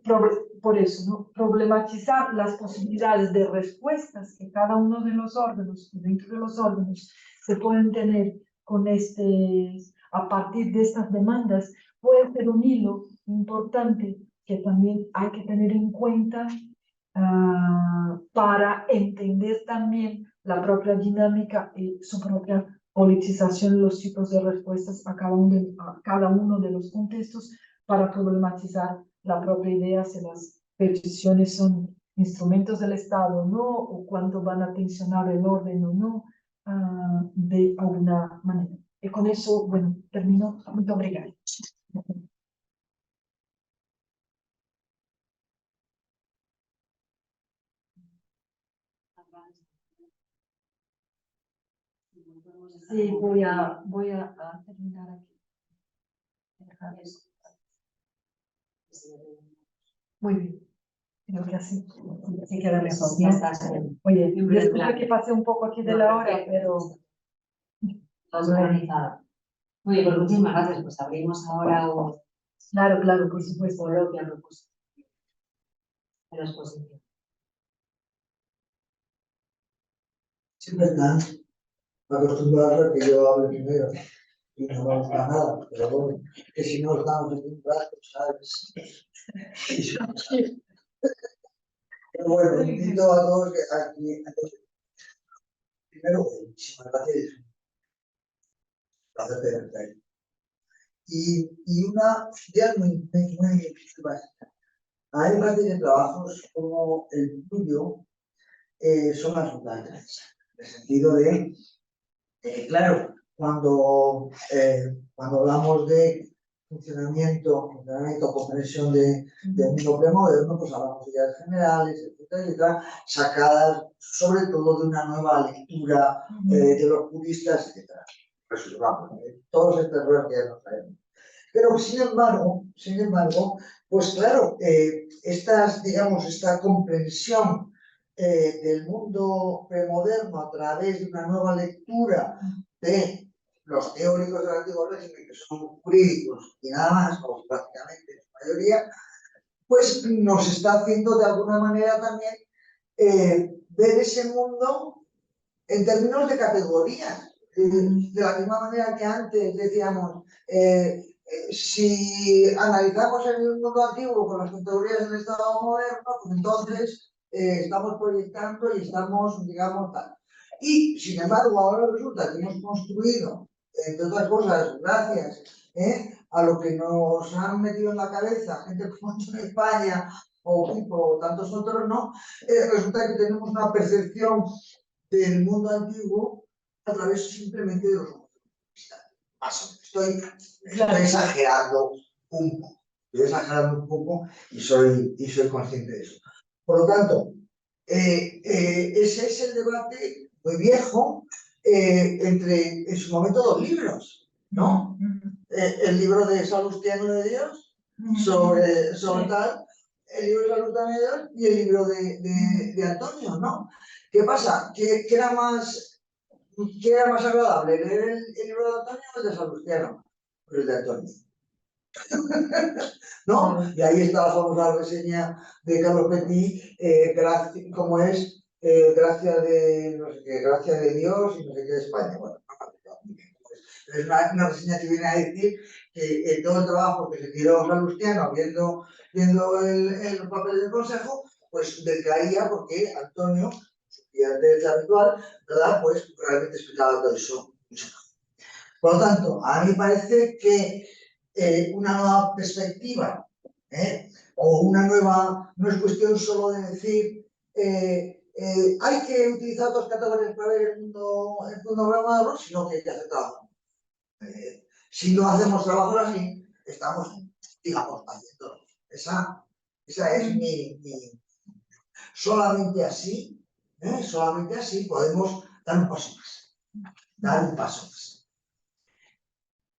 por eso, ¿no? Problematizar las posibilidades de respuestas que cada uno de los órganos, dentro de los órganos, se pueden tener con a partir de estas demandas, puede ser un hilo importante que también hay que tener en cuenta para entender también la propia dinámica y su propia politización, los tipos de respuestas a cada uno de los contextos para problematizar la propia idea si las peticiones son instrumentos del Estado o no, o cuánto van a tensionar el orden o no, de alguna manera. Y con eso, bueno, termino. Muito obrigada. Sí, voy a terminar aquí. Muy bien. Creo que así queda mejor. Ya está. Oye, disculpe que pasé un poco aquí de la hora, pero... Todo organizado. Muy bien, pues muchísimas gracias. Pues abrimos ahora un Claro, por supuesto. coloquio de la exposición. Siempre están acostumbrados a que yo hable primero y no me gusta nada, pero bueno, que si no estamos en un rato, ¿sabes? Pero bueno, invito a todos que aquí, primero, muchísimas gracias, un placer tenerte ahí. Y una idea muy básica. Hay una serie de trabajos como el tuyo son las fundamentais, en el sentido de, claro, cuando hablamos de funcionamiento, comprensión del mundo premoderno, pues hablamos de ideas generales, etcétera, sacadas sobre todo de una nueva lectura de los juristas, etcétera. Resolvamos, todos estos errores que ya no sabemos. Pero, sin embargo, pues claro, esta comprensión del mundo premoderno a través de una nueva lectura de los teóricos del antiguo régimen, que son jurídicos y nada más, o prácticamente la mayoría, pues nos está haciendo de alguna manera también ver ese mundo en términos de categorías. De la misma manera que antes decíamos, si analizamos el mundo antiguo con las categorías del Estado moderno, pues entonces estamos proyectando y estamos, digamos, tal. Y, sin embargo, ahora resulta que hemos construido, entre otras cosas, gracias a lo que nos han metido en la cabeza, gente como en España o tantos otros, ¿no? Resulta que tenemos una percepción del mundo antiguo a través simplemente de los ojos. Estoy exagerando un poco. Estoy exagerando un poco y soy consciente de eso. Por lo tanto, ese es el debate muy viejo entre, en su momento, dos libros, ¿no? El libro de Salustiano de Dios sobre tal, el libro de Salustiano de Dios y el libro de Antonio, ¿no? ¿Qué pasa? ¿Qué era más agradable, leer el libro de Antonio o el de Salustiano? Pues el de Antonio. ¿No? Y ahí está la famosa reseña de Carlos Petit, como es gracia de, no sé qué, gracia de Dios y no sé qué de España. Bueno, es una reseña que viene a decir que todo el trabajo que se tiró Salustiano viendo el papel del consejo, pues decaía porque Antonio, su cliente habitual, ¿verdad? Pues realmente explicaba todo eso mucho mejor. Por lo tanto, a mí me parece que una nueva perspectiva o una nueva, no es cuestión solo de decir hay que utilizar dos categorías para ver el mundo moderno, sino que hay que hacer trabajo. Si no hacemos trabajos así, estamos, digamos, haciendo. Esa es mi. Solamente así podemos dar un paso más.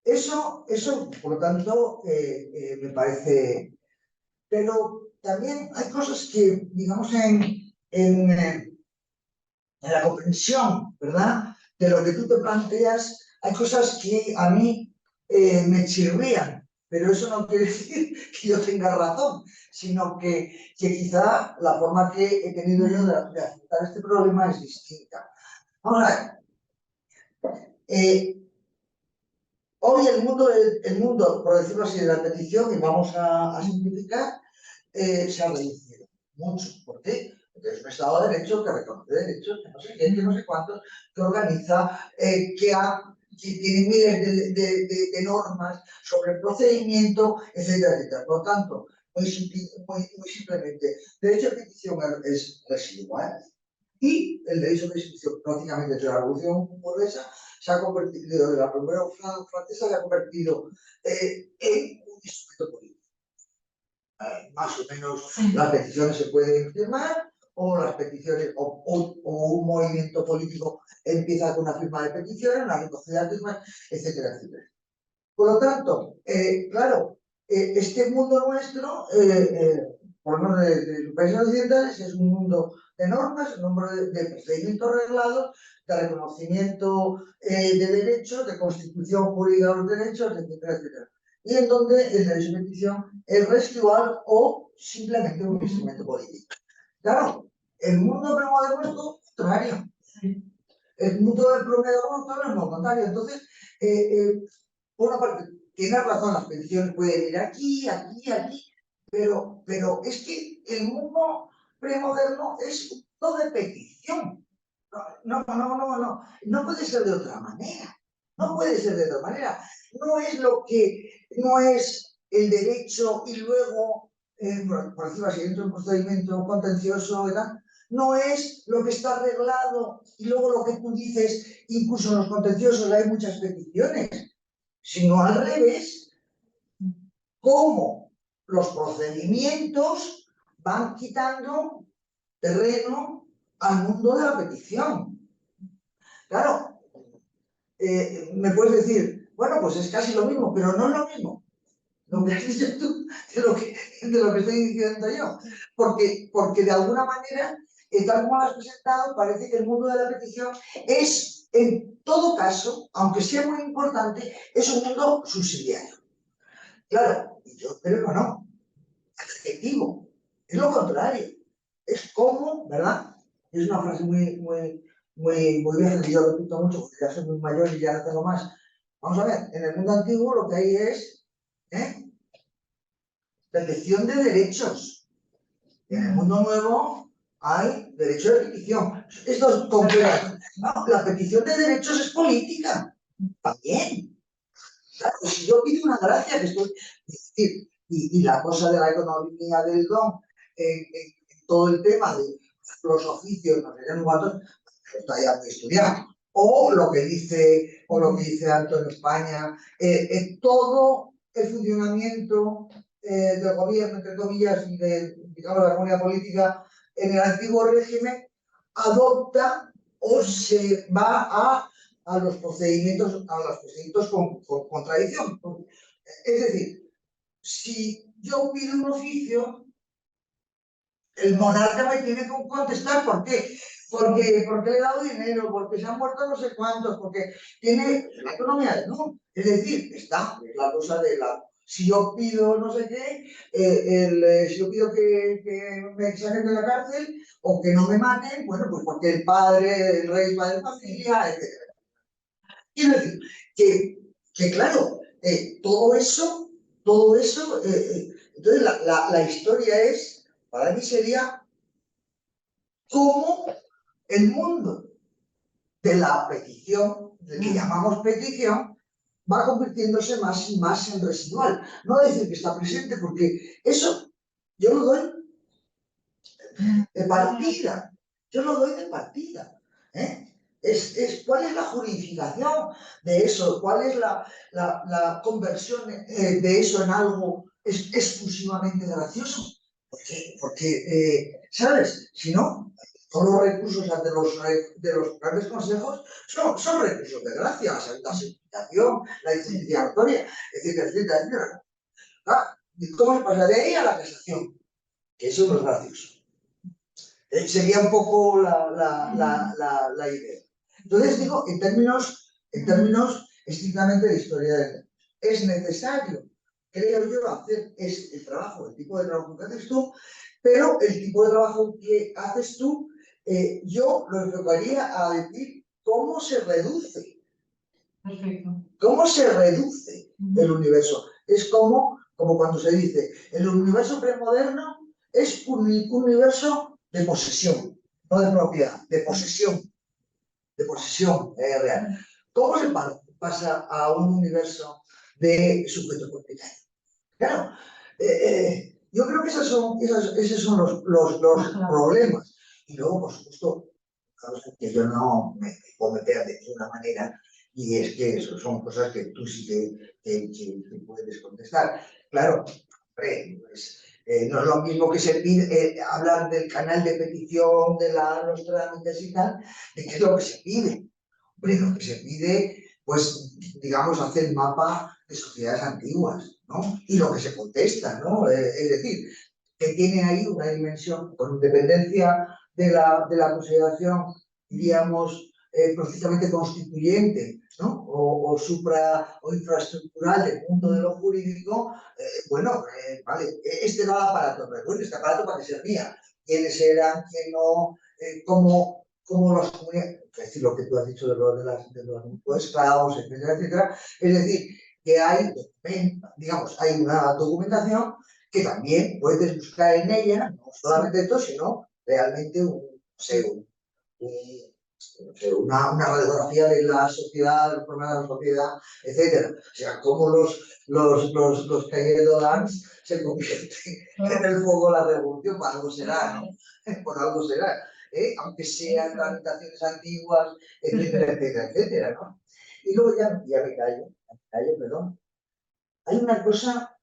Eso, por lo tanto, me parece. Pero también hay cosas que, digamos, en la comprensión, ¿verdad? De lo que tú te planteas, hay cosas que a mí me chirrían, pero eso no quiere decir que yo tenga razón, sino que quizá la forma que he tenido yo de afrontar este problema es distinta. Vamos a ver. Hoy el mundo, por decirlo así, de la petición, y vamos a simplificar, se ha reducido mucho. ¿Por qué? Porque es un Estado de Derecho que reconoce derechos, que no sé qué, que no sé cuántos, que organiza, que tiene miles de normas sobre el procedimiento, etcétera, etcétera. Por lo tanto, muy simplemente, derecho de petición es residual. Y el derecho de inscripción, prácticamente desde la Revolución Burguesa, se ha convertido, de la Revolución Francesa, se ha convertido en un instrumento político. Más o menos las peticiones se pueden firmar, o las peticiones, o un movimiento político empieza con una firma de peticiones, una recogida de firmas, etcétera, etcétera. Por lo tanto, claro, este mundo nuestro, por lo menos de los países occidentales, es un mundo de normas, un número de procedimientos reglados, de reconocimiento de derechos, de constitución jurídica de los derechos, etcétera, etcétera. Y en donde el derecho de petición es residual o simplemente un instrumento político. Claro, el mundo premoderno es todo lo contrario. El mundo del premoderno es lo contrario. Entonces, por una parte, tienes razón, las peticiones pueden ir aquí, pero es que el mundo premoderno es un mundo de petición. No puede ser de otra manera. No es el derecho y luego, por decirlo así, dentro de un procedimiento contencioso, ¿verdad? No es lo que está arreglado y luego lo que tú dices, incluso en los contenciosos hay muchas peticiones, sino al revés, cómo los procedimientos van quitando terreno al mundo de la petición. Claro, me puedes decir, bueno, pues es casi lo mismo, pero no es lo mismo. Lo que has dicho tú de lo que estoy diciendo yo. Porque de alguna manera, tal como lo has presentado, parece que el mundo de la petición es, en todo caso, aunque sea muy importante, es un mundo subsidiario. Claro, yo creo que no. Adjetivo. Es lo contrario. Es como, ¿verdad? Es una frase muy vieja que yo repito mucho porque ya soy muy mayor y ya no tengo más. Vamos a ver, en el mundo antiguo lo que hay es petición de derechos. Y en el mundo nuevo hay derecho de petición. Esto es complejo. No, la petición de derechos es política. También. Claro, si yo pido una gracia, que estoy. Es decir, y la cosa de la economía del don, todo el tema de los oficios, no sé qué, cuántos, está ya muy estudiado. O lo que dice Alto en España, todo el funcionamiento del gobierno, entre comillas, y de, digamos, la comunidad política en el antiguo régimen, adopta o se va a los procedimientos con tradición. Es decir, si yo pido un oficio, el monarca me tiene que contestar. ¿Por qué? Porque le he dado dinero, porque se han muerto no sé cuántos, porque tiene la economía, ¿no? Es decir, es la cosa de la... Si yo pido no sé qué, si yo pido que me saquen de la cárcel o que no me maten, bueno, pues porque el padre, el rey, padre de familia, etc. Quiero decir que claro, todo eso, entonces la historia es, para mí sería cómo el mundo de la petición, del que llamamos petición, va convirtiéndose más y más en residual. No decir que está presente, porque eso yo lo doy de partida. Yo lo doy de partida. ¿Cuál es la juridificación de eso? ¿Cuál es la conversión de eso en algo exclusivamente gracioso? Porque ¿sabes? Si no, todos los recursos de los grandes consejos son recursos de gracia, la simplificación, la justificatoria, etcétera, etcétera, etcétera. ¿Cómo se pasa de ahí a la casación? Que eso no es gracioso. Sería un poco la idea. Entonces digo, en términos estrictamente de historia del derecho, es necesario, creo yo, hacer el trabajo, el tipo de trabajo que haces tú, pero el tipo de trabajo que haces tú, yo lo enfocaría a decir cómo se reduce. Perfecto. ¿Cómo se reduce el universo? Es como cuando se dice, el universo premoderno es un universo de posesión, no de propiedad, de posesión real. ¿Cómo se pasa a un universo de sujeto propietario? Claro, yo creo que esos son los problemas. Y luego, por supuesto, que yo no me puedo meter de ninguna manera, y es que eso son cosas que tú sí que puedes contestar. Claro, pues, no es lo mismo que se pide, hablar del canal de petición, de los trámites y tal, de qué es lo que se pide. Hombre, lo que se pide, pues, digamos, hacer mapa de sociedades antiguas, ¿no? Y lo que se contesta, ¿no? Es decir, que tiene ahí una dimensión con independencia de la consideración, diríamos, precisamente constituyente, ¿no? O infraestructural del mundo de lo jurídico, bueno, vale, este no da aparato, pero bueno, este aparato para qué servía, quiénes eran, quién no, cómo las comunidades, es decir, lo que tú has dicho de los esclavos, etcétera, etcétera, es decir, que hay, digamos, hay una documentación que también puedes buscar en ella, no solamente esto, sino realmente una radiografía de la sociedad, los problemas de la sociedad, etc. O sea, cómo los cahiers de Dans se convierten en el fuego de la revolución, por algo será, ¿no? Por algo será. Aunque sean tramitaciones antiguas, etcétera, etcétera, etcétera, ¿no? Y luego ya me callo, perdón. Hay una cosa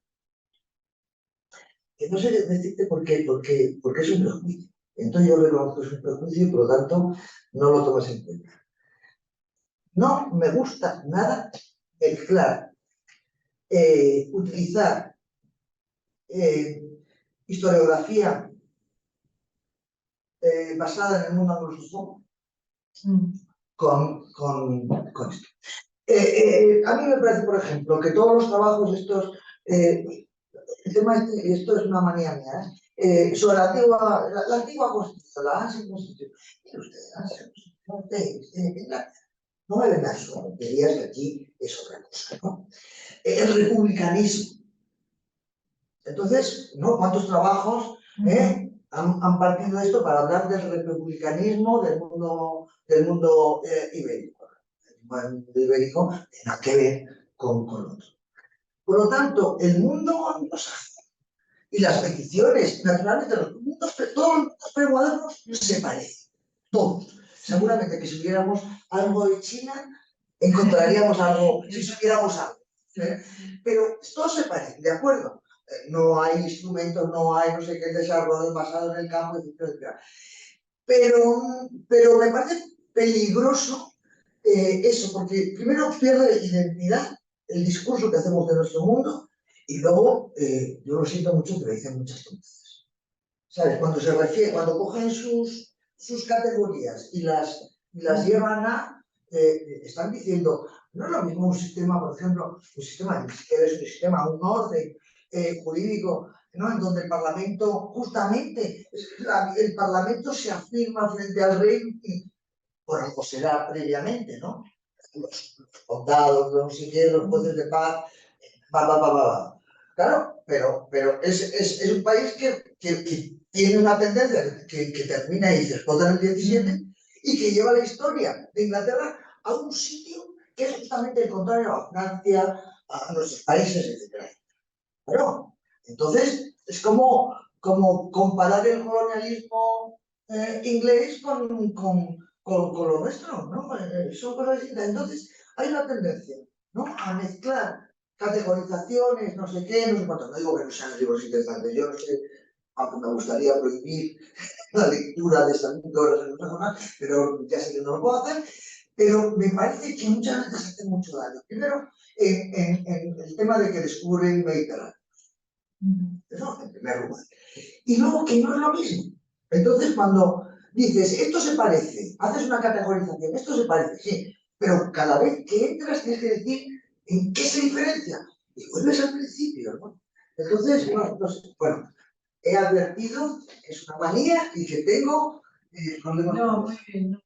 que no sé decirte porque es un prejuicio. Entonces yo reconozco que es un prejuicio y por lo tanto no lo tomas en cuenta. No me gusta nada mezclar, utilizar historiografía basada en el mundo anglosajón con esto. A mí me parece, por ejemplo, que todos los trabajos estos, el tema esto es una manía mía, sobre la antigua Constitución, la Ancient Constitution. Mire usted, Ancient Constitution, no me vengan sus tonterías, que aquí es otra cosa, ¿no? El republicanismo. Entonces, ¿no? ¿Cuántos trabajos han partido de esto para hablar del republicanismo del mundo ibérico? El mundo ibérico tiene nada que ver con otro. Por lo tanto, el mundo anglosajón y las peticiones, naturalmente, todos los mundos premodernos se parecen, todos. Seguramente que si viéramos algo de China, encontraríamos algo, si supiéramos algo. Pero todos se parecen, ¿de acuerdo? No hay instrumentos, no hay no sé qué desarrollo basado en el campo, etc. Pero me parece peligroso eso, porque primero pierde identidad el discurso que hacemos de nuestro mundo y luego, yo lo siento mucho, pero dicen muchas tonterías. ¿Sabes? Cuando cogen sus categorías y las llevan a, están diciendo, no es lo mismo un sistema, por ejemplo, un sistema, ni siquiera es un sistema, un orden jurídico, ¿no? En donde el Parlamento, justamente, el Parlamento se afirma frente al rey, y por algo será previamente, ¿no? Los condados, no sé qué, los jueces de paz, Claro, pero es un país que tiene una tendencia que termina y se explota en el 17 y que lleva la historia de Inglaterra a un sitio que es justamente el contrario a Francia, a nuestros países, etc. Claro, entonces es como comparar el colonialismo inglés con lo nuestro, ¿no? Son cosas distintas. Entonces hay una tendencia, ¿no? A mezclar categorizaciones, no sé qué, no sé cuánto. No digo que no sean libros interesantes, yo no sé, aunque me gustaría prohibir la lectura de estas horas en otras zonas, pero ya sé que no lo puedo hacer. Pero me parece que muchas veces hace mucho daño. Primero, en el tema de que descubren Mediterráneo. Eso, en primer lugar. Y luego que no es lo mismo. Entonces, cuando dices, esto se parece, haces una categorización, esto se parece, sí, pero cada vez que entras tienes que decir en qué se diferencia. Y vuelves al principio, ¿no? Entonces, bueno, he advertido que es una manía y que tengo problemas. No, muy bien. No.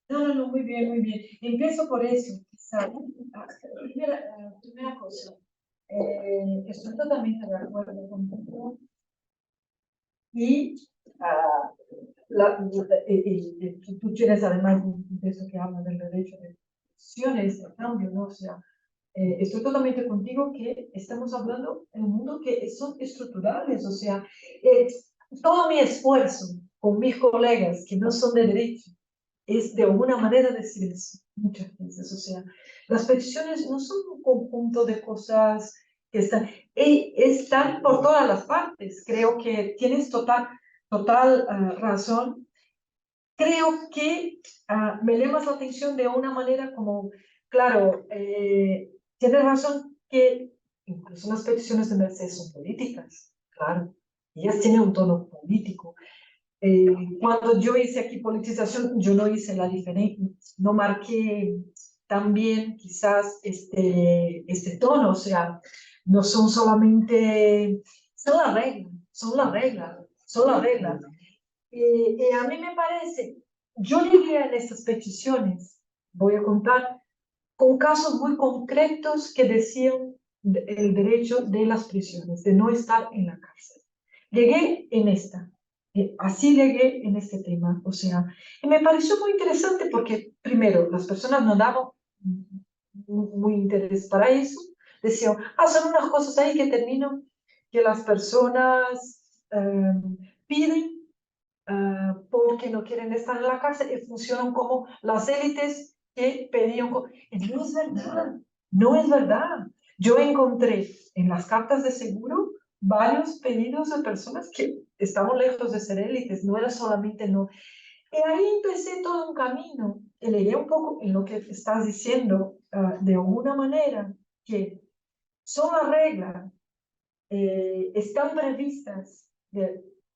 No, muy bien, muy bien. Empiezo por eso. Primera cosa, estoy totalmente de acuerdo contigo. Y tú tienes además de eso que habla del derecho de decisiones, de cambio, ¿no? O sea, estoy totalmente contigo que estamos hablando en un mundo que son estructurales, o sea, todo mi esfuerzo con mis colegas que no son de derecho es de alguna manera decir eso, muchas veces, o sea, las peticiones no son un conjunto de cosas que están por todas las partes. Creo que tienes total razón. Creo que me llamas la atención de una manera como, claro, tienes razón que incluso las peticiones de Mercedes son políticas, claro, ellas tienen un tono político. Cuando yo hice aquí politización, yo no hice la diferencia, no marqué también quizás este tono, o sea, no son solamente, son la regla, son la regla, son la regla. A mí me parece, yo llegué a estas peticiones, voy a contar, con casos muy concretos que decían el derecho de las prisiones, de no estar en la cárcel. Llegué en esta. Así llegué en este tema, o sea, y me pareció muy interesante porque, primero, las personas no daban muy interés para eso, decían, son unas cosas ahí que terminan, que las personas piden porque no quieren estar en la cárcel y funcionan como las élites que pedían. Y no es verdad, no es verdad. Yo encontré en las cartas de seguro varios pedidos de personas que estamos lejos de ser élites, no era solamente no. Y ahí empecé todo un camino, y leí un poco en lo que estás diciendo, de alguna manera, que son las reglas, están previstas,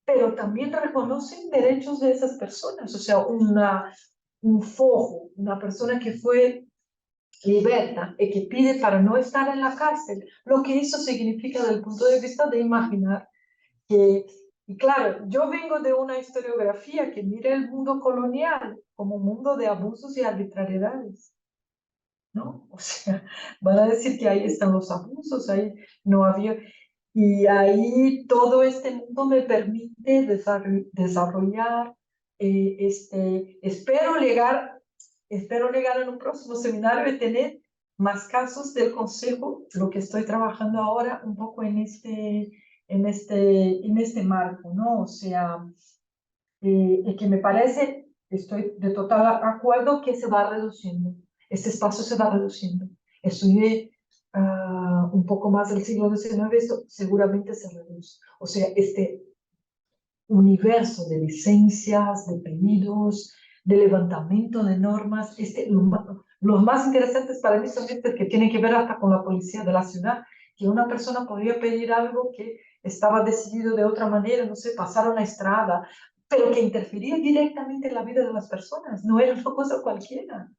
pero también reconocen derechos de esas personas, o sea, un fojo, una persona que fue liberta y que pide para no estar en la cárcel, lo que eso significa desde el punto de vista de imaginar que Y claro, yo vengo de una historiografía que mira el mundo colonial como un mundo de abusos y arbitrariedades, ¿no? O sea, van a decir que ahí están los abusos, ahí no había... Y ahí todo este mundo me permite desarrollar, espero llegar en un próximo seminario y tener más casos del Consejo, lo que estoy trabajando ahora un poco en este marco, ¿no? O sea, que me parece, estoy de total acuerdo que se va reduciendo, este espacio se va reduciendo. Estudié un poco más del siglo XIX, esto seguramente se reduce. O sea, este universo de licencias, de pedidos, de levantamiento de normas, los más interesantes para mí son estos que tienen que ver hasta con la policía de la ciudad, que una persona podría pedir algo que estaba decidido de otra manera, no sé, pasar una estrada, pero que interfería directamente en la vida de las personas, no era una cosa cualquiera.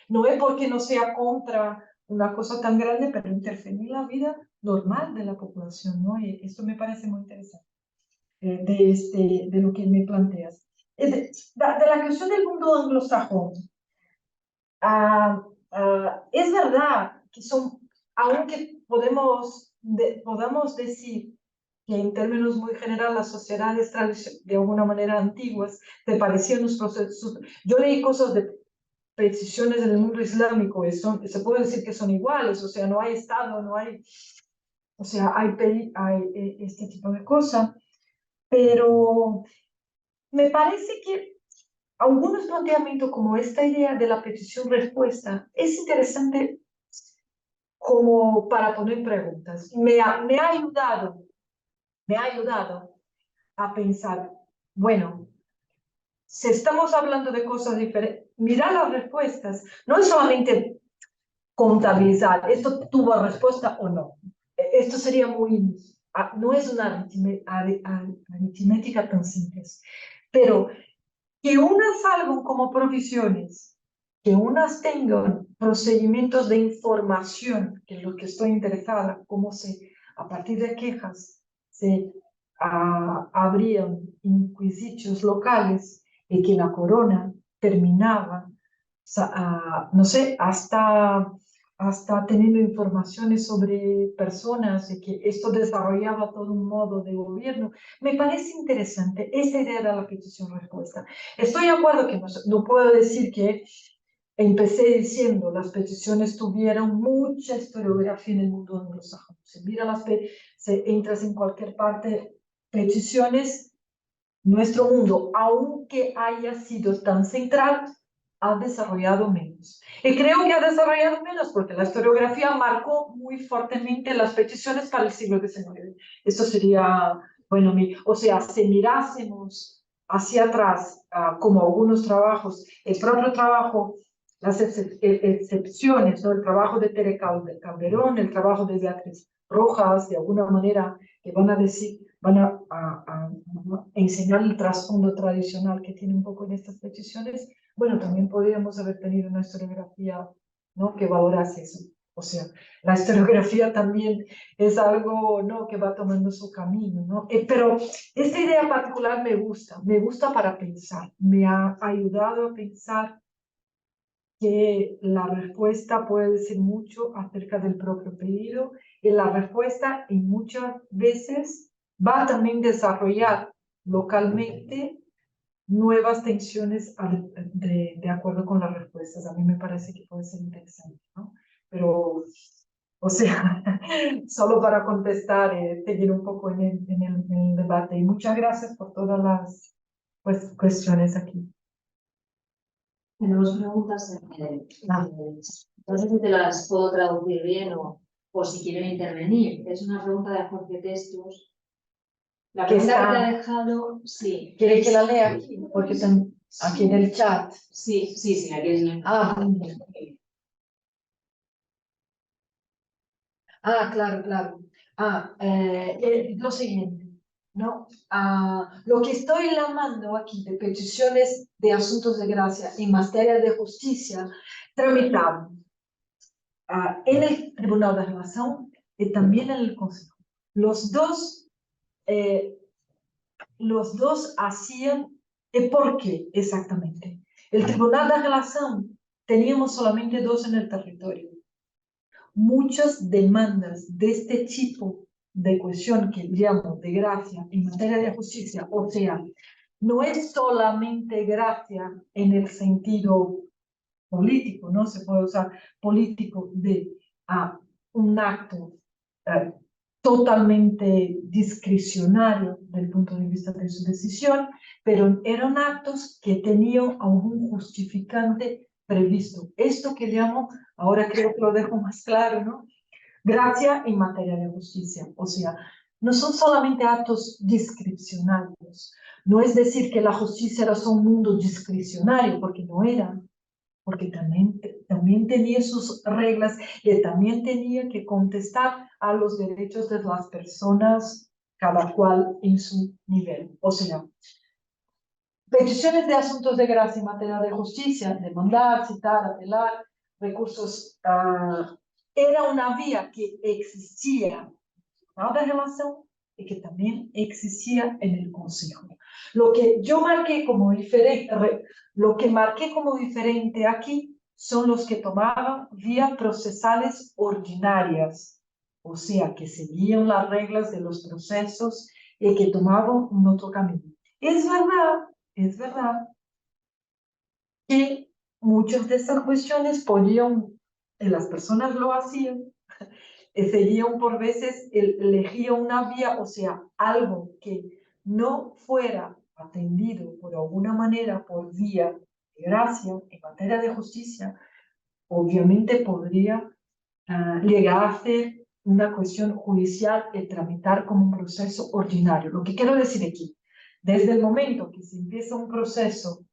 No es porque no sea contra una cosa tan grande, pero interferir en la vida normal de la población, ¿no? Y esto me parece muy interesante de lo que me planteas. De la cuestión del mundo anglosajón, es verdad que aunque podamos decir que en términos muy generales las sociedades de alguna manera antiguas te parecían los procesos. Yo leí cosas de peticiones en el mundo islámico y se puede decir que son iguales, o sea, no hay Estado, no hay, o sea, hay este tipo de cosas, pero me parece que algunos planteamientos como esta idea de la petición-respuesta es interesante como para poner preguntas. Me ha ayudado a pensar, bueno, si estamos hablando de cosas diferentes, mirar las respuestas, no es solamente contabilizar, esto tuvo respuesta o no. Esto sería no es una aritmética tan simple, pero que unas salgan como provisiones, que unas tengan procedimientos de información, que es lo que estoy interesada, cómo a partir de quejas, se abrían inquisitorios locales y que la corona terminaba, no sé, hasta teniendo informaciones sobre personas y que esto desarrollaba todo un modo de gobierno. Me parece interesante esta idea de la petición-respuesta. Estoy de acuerdo que no puedo decir que empecé diciendo las peticiones tuvieron mucha historiografía en el mundo anglosajón. Se mira entras en cualquier parte, peticiones, nuestro mundo, aunque haya sido tan central, ha desarrollado menos. Y creo que ha desarrollado menos porque la historiografía marcó muy fuertemente las peticiones para el siglo XIX. Esto sería, bueno, o sea, si mirásemos hacia atrás, como algunos trabajos, el propio trabajo, las excepciones, ¿no? El trabajo de Tere Calderón, el trabajo de Beatriz Rojas, de alguna manera, que van a decir, van a enseñar el trasfondo tradicional que tiene un poco en estas peticiones. Bueno, también podríamos haber tenido una historiografía, ¿no?, que valorase eso. O sea, la historiografía también es algo, ¿no?, que va tomando su camino, ¿no? Pero esta idea particular me gusta para pensar, me ha ayudado a pensar que la respuesta puede decir mucho acerca del propio pedido y la respuesta y muchas veces va a también desarrollar localmente nuevas tensiones de acuerdo con las respuestas. A mí me parece que puede ser interesante, ¿no? Pero, o sea, solo para contestar, seguir un poco en el debate. Y muchas gracias por todas las cuestiones aquí. Tenemos preguntas no sé si te las puedo traducir bien o si quieren intervenir. Es una pregunta de Jorge Testus. La pregunta que te ha dejado, sí. ¿Quieres que la lea aquí? Porque están aquí en el chat. Sí, la quieres leer. Claro. Lo siguiente, ¿no? Lo que estoy llamando aquí de peticiones de asuntos de gracia en materia de justicia tramitado en el Tribunal de Relación y también en el Consejo. Los dos los dos hacían, ¿por qué exactamente? El Tribunal de Relación, teníamos solamente dos en el territorio. Muchas demandas de este tipo de cuestión que llamo de gracia en materia de justicia, o sea, no es solamente gracia en el sentido político, no se puede usar político de un acto totalmente discrecionario desde el punto de vista de su decisión, pero eran actos que tenían algún justificante previsto. Esto que llamo, ahora creo que lo dejo más claro, ¿no? Gracia en materia de justicia, o sea, no son solamente actos discrecionarios, no es decir que la justicia era solo un mundo discrecionario, porque no era, porque también tenía sus reglas y también tenía que contestar a los derechos de las personas, cada cual en su nivel. O sea, peticiones de asuntos de gracia en materia de justicia, demandar, citar, apelar, recursos, era una vía que existía en la relación y que también existía en el Consejo. Lo que yo marqué como diferente, lo que marqué como diferente aquí son los que tomaban vías procesales ordinarias, o sea, que seguían las reglas de los procesos y que tomaban un otro camino. Es verdad que muchas de estas cuestiones podían, las personas lo hacían, seguían por veces, elegía una vía, o sea, algo que no fuera atendido por alguna manera por vía de gracia en materia de justicia, obviamente podría llegar a ser una cuestión judicial y tramitar como un proceso ordinario. Lo que quiero decir aquí, desde el momento que se empieza un proceso,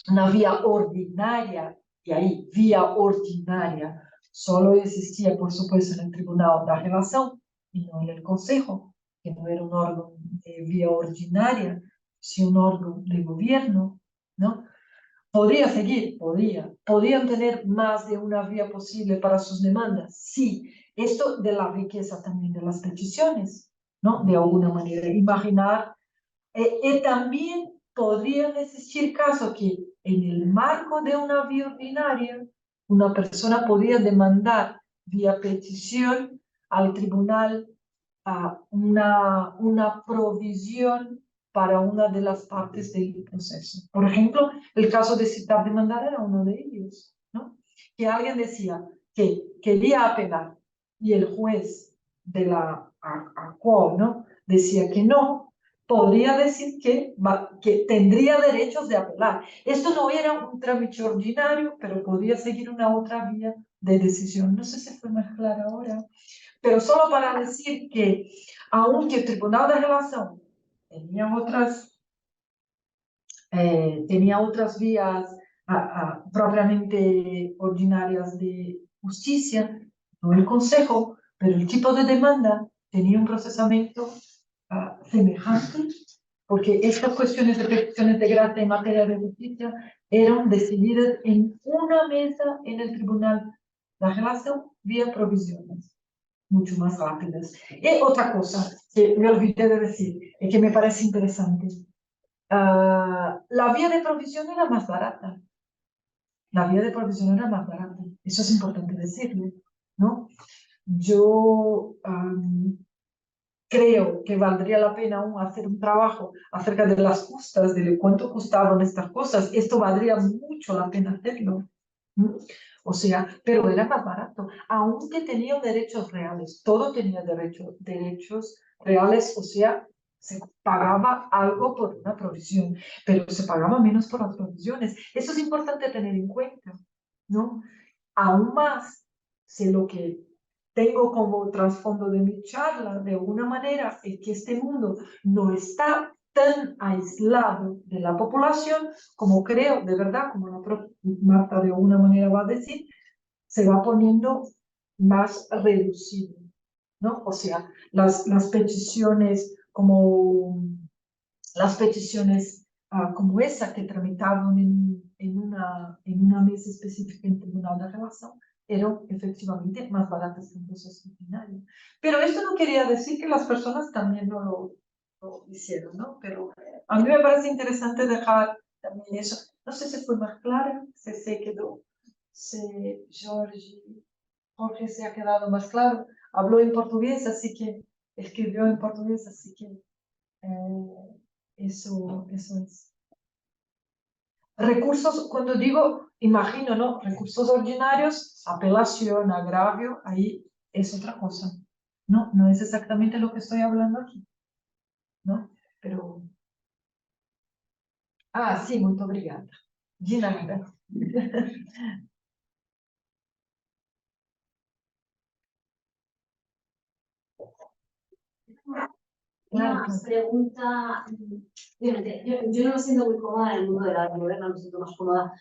una vía ordinaria, y ahí, vía ordinaria, solo existía, por supuesto, en el Tribunal de Relación y no en el Consejo, que no era un órgano de vía ordinaria, sino un órgano de gobierno, ¿no? Podría seguir, podían tener más de una vía posible para sus demandas, sí. Esto de la riqueza también de las peticiones, ¿no? De alguna manera, imaginar, también podrían existir casos que en el marco de una vía ordinaria, una persona podría demandar vía petición al tribunal una provisión para una de las partes del proceso. Por ejemplo, el caso de citar demandar era uno de ellos, ¿no? Que alguien decía que quería apelar y el juez de la ACOA, ¿no? Decía que no, podría decir que tendría derechos de apelar. Esto no era un trámite ordinario, pero podría seguir una otra vía de decisión. No sé si fue más claro ahora, pero solo para decir que aunque el Tribunal de Relación tenía otras vías propiamente ordinarias de justicia, no el Consejo, pero el tipo de demanda tenía un procesamiento semejante, porque estas cuestiones de peticiones de gracia en materia de justicia eran decididas en una mesa en el Tribunal de Relación vía provisiones mucho más rápidas. Y otra cosa que me olvidé de decir y que me parece interesante, la vía de provisión era más barata. La vía de provisión era más barata. Eso es importante decirlo, ¿no? Yo creo que valdría la pena aún hacer un trabajo acerca de las justas, de cuánto costaban estas cosas. Esto valdría mucho la pena hacerlo. O sea, pero era más barato, aunque tenía derechos reales, todo tenía derechos reales, o sea, se pagaba algo por una provisión, pero se pagaba menos por las provisiones. Eso es importante tener en cuenta, ¿no? Aún más, si lo que tengo como trasfondo de mi charla, de alguna manera, es que este mundo no está tan aislado de la población como creo, de verdad, como la propia Marta de alguna manera va a decir, se va poniendo más reducido, ¿no? O sea, las peticiones como como esa que tramitaban en una mesa específica en Tribunal de Relación eran efectivamente más baratas que un proceso ordinario. Pero esto no quería decir que las personas también no lo hicieron, ¿no? Pero a mí me parece interesante dejar también eso. No sé si fue más claro, si se quedó, si Jorge se ha quedado más claro. Habló en portugués, así que escribió en portugués, así que eso es. Recursos, cuando digo, imagino, ¿no? Recursos ordinarios, apelación, agravio, ahí es otra cosa. No, no es exactamente lo que estoy hablando aquí, ¿no? Pero... Ah, sí, muito obrigada. De nada. Una pregunta, obviamente, yo no me siento muy cómoda en el mundo de la edad moderna, me siento más cómoda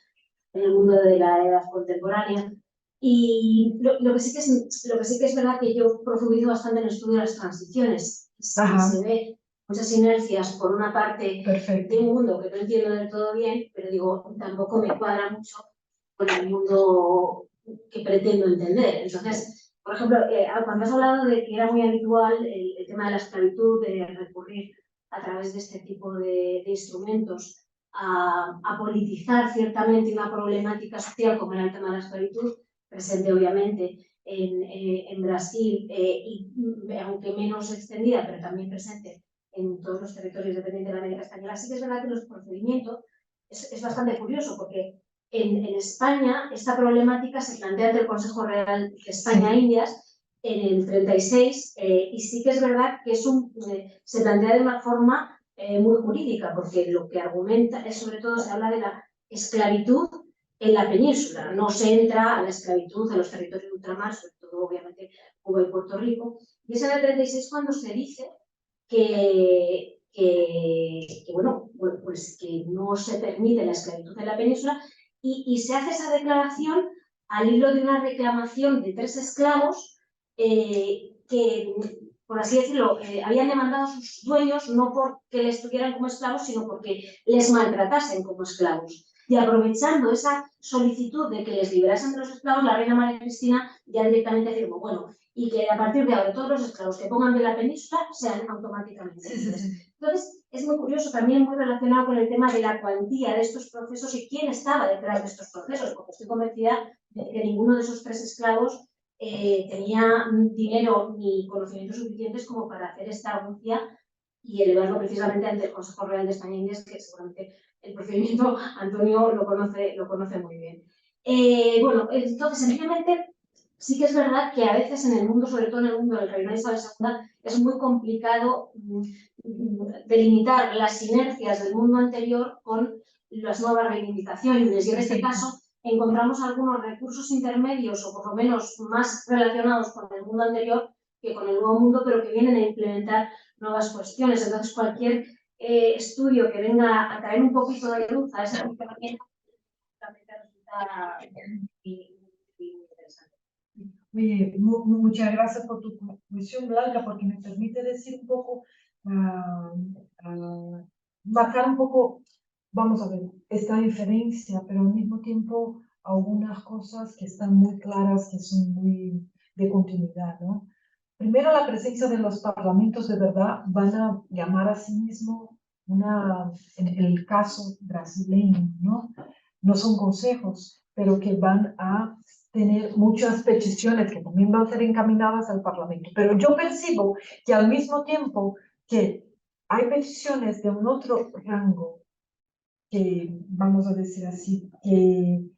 en el mundo de la edad contemporánea. Y lo que sí que es verdad que yo profundizo bastante en el estudio de las transiciones. Y se ve muchas inercias por una parte de un mundo que no entiendo del todo bien, pero digo, tampoco me cuadra mucho con el mundo que pretendo entender. Entonces, por ejemplo, cuando has hablado de que era muy habitual el tema de la esclavitud, de recurrir a través de este tipo de instrumentos a politizar ciertamente una problemática social como era el tema de la esclavitud, presente obviamente en Brasil y aunque menos extendida, pero también presente en todos los territorios dependientes de la América Española. Sí que es verdad que los procedimientos es bastante curioso porque en España esta problemática se plantea ante el Consejo Real de España-Indias en el 36 y sí que es verdad que se plantea de una forma muy jurídica, porque lo que argumenta es sobre todo se habla de la esclavitud en la península, no se entra a la esclavitud a los territorios de ultramar, sobre todo obviamente Cuba y Puerto Rico, y es en el 36 cuando se dice que bueno, pues que no se permite la esclavitud en la península y se hace esa declaración al hilo de una reclamación de 3 esclavos que, por así decirlo, habían demandado a sus dueños no porque les tuvieran como esclavos, sino porque les maltratasen como esclavos. Y aprovechando esa solicitud de que les liberasen de los esclavos, la reina María Cristina ya directamente afirmó, bueno, y que a partir de ahora todos los esclavos que pongan de la península sean automáticamente libres. Entonces, es muy curioso, también muy relacionado con el tema de la cuantía de estos procesos y quién estaba detrás de estos procesos, porque estoy convencida de que ninguno de esos 3 esclavos tenía dinero ni conocimientos suficientes como para hacer esta denuncia y elevarlo precisamente ante el Consejo Real de España e Indias, que seguramente el procedimiento Antonio lo conoce muy bien. Bueno, entonces, sencillamente, sí que es verdad que a veces en el mundo, sobre todo en el mundo del Reino de Isabel II, es muy complicado delimitar las sinergias del mundo anterior con las nuevas reivindicaciones. Y en este caso encontramos algunos recursos intermedios o por lo menos más relacionados con el mundo anterior que con el nuevo mundo, pero que vienen a implementar nuevas cuestiones. Entonces, cualquier estudio que venga a traer un poquito de luz a esa herramienta también resulta muy interesante. Muchas gracias por tu cuestión, Blanca, porque me permite decir un poco, marcar un poco, vamos a ver, esta diferencia, pero al mismo tiempo algunas cosas que están muy claras, que son muy de continuidad, ¿no? Primero, la presencia de los parlamentos de verdad van a llamar a sí mismo en el caso brasileño, ¿no? No son consejos, pero que van a tener muchas peticiones que también van a ser encaminadas al Parlamento. Pero yo percibo que al mismo tiempo que hay peticiones de un otro rango, que vamos a decir así, que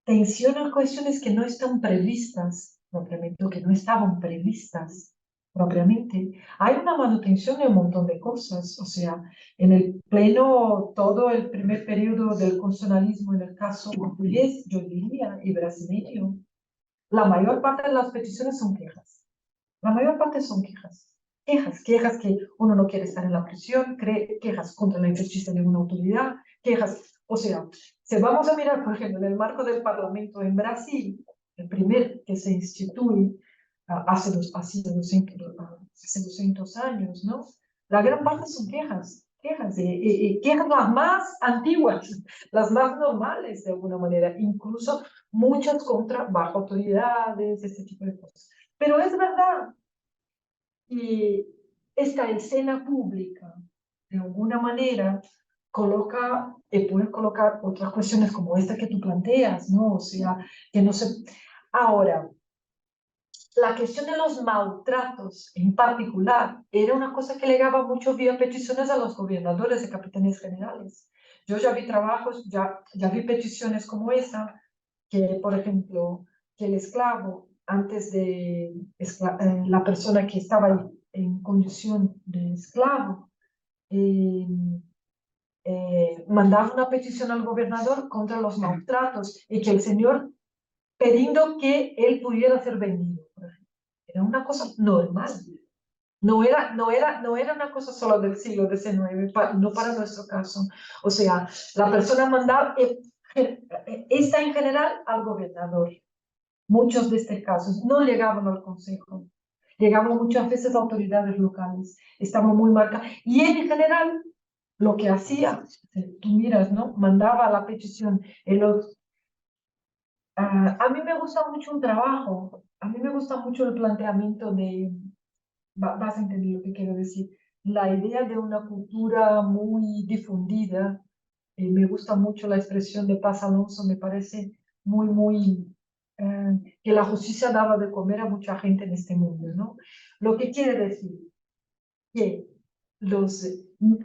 tensionan cuestiones que no están previstas propiamente, o que no estaban previstas propiamente. Hay una manutención de un montón de cosas, o sea, en el pleno, todo el primer periodo del constitucionalismo en el caso portugués, yo diría, y brasileño, la mayor parte de las peticiones son quejas. La mayor parte son quejas. Quejas que uno no quiere estar en la prisión, quejas contra la injusticia de una autoridad, quejas, o sea, si vamos a mirar, por ejemplo, en el marco del Parlamento en Brasil, el primer que se instituye hace 200 años, ¿no? La gran parte son quejas, quejas las más antiguas, las más normales de alguna manera, incluso muchas bajo autoridades, este tipo de cosas. Pero es verdad, y esta escena pública, de alguna manera, coloca, puede colocar otras cuestiones como esta que tú planteas, ¿no? O sea, que no se... Ahora, la cuestión de los maltratos en particular era una cosa que legaba mucho vía peticiones a los gobernadores de capitanías generales. Yo ya vi trabajos, ya vi peticiones como esa, que por ejemplo, que el esclavo, antes de la persona que estaba en condición de esclavo, mandaba una petición al gobernador contra los maltratos y que el señor pidiendo que él pudiera ser vendido, por ejemplo. Era una cosa normal. No era una cosa solo del siglo XIX, no para nuestro caso. O sea, la persona mandaba, esta en general, al gobernador. Muchos de estos casos no llegaban al consejo. Llegaban muchas veces a autoridades locales. Estaban muy marcadas. Y en general, lo que hacía, tú miras, ¿no? Mandaba la petición en los... a mí me gusta mucho un trabajo, a mí me gusta mucho el planteamiento de, vas a entender lo que quiero decir, la idea de una cultura muy difundida. Me gusta mucho la expresión de Paz Alonso, me parece muy, que la justicia daba de comer a mucha gente en este mundo, ¿no? Lo que quiere decir que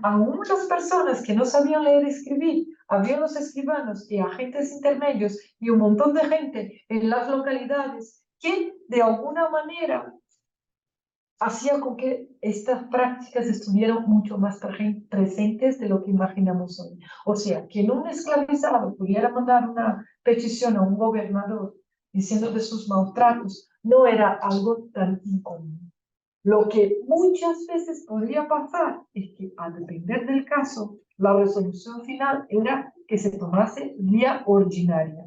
aún las personas que no sabían leer y escribir, había los escribanos y agentes intermedios y un montón de gente en las localidades que de alguna manera hacía con que estas prácticas estuvieran mucho más presentes de lo que imaginamos hoy. O sea, que un esclavizado pudiera mandar una petición a un gobernador diciendo de sus maltratos no era algo tan incomún. Lo que muchas veces podría pasar es que, al depender del caso, la resolución final era que se tomase vía ordinaria.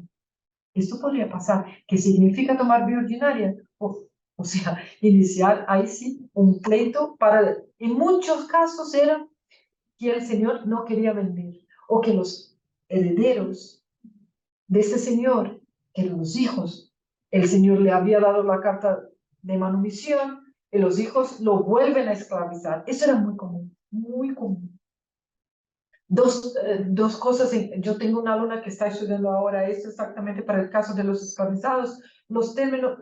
Esto podría pasar. ¿Qué significa tomar vía ordinaria? O sea, iniciar ahí sí un pleito para... En muchos casos era que el señor no quería vender o que los herederos de este señor, que eran los hijos, el señor le había dado la carta de manumisión y los hijos lo vuelven a esclavizar. Eso era muy común, muy común. Dos cosas, yo tengo una alumna que está estudiando ahora esto exactamente para el caso de los esclavizados, los términos,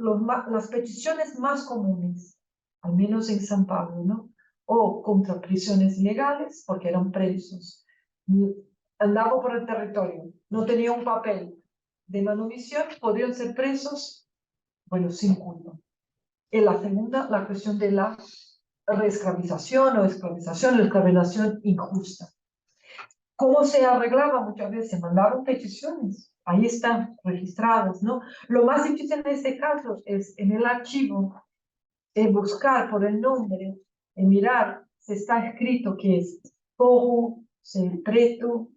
las peticiones más comunes, al menos en San Pablo, ¿no? O contra prisiones ilegales, porque eran presos, andaban por el territorio, no tenían un papel de manumisión, podrían ser presos, bueno, sin culpa. Y la segunda, la cuestión de la reesclavización o esclavización, la esclavización injusta. ¿Cómo se arreglaba? Muchas veces se mandaron peticiones, ahí están registradas, ¿no? Lo más difícil en este caso es en el archivo, buscar por el nombre, mirar si está escrito que es cojo, preto,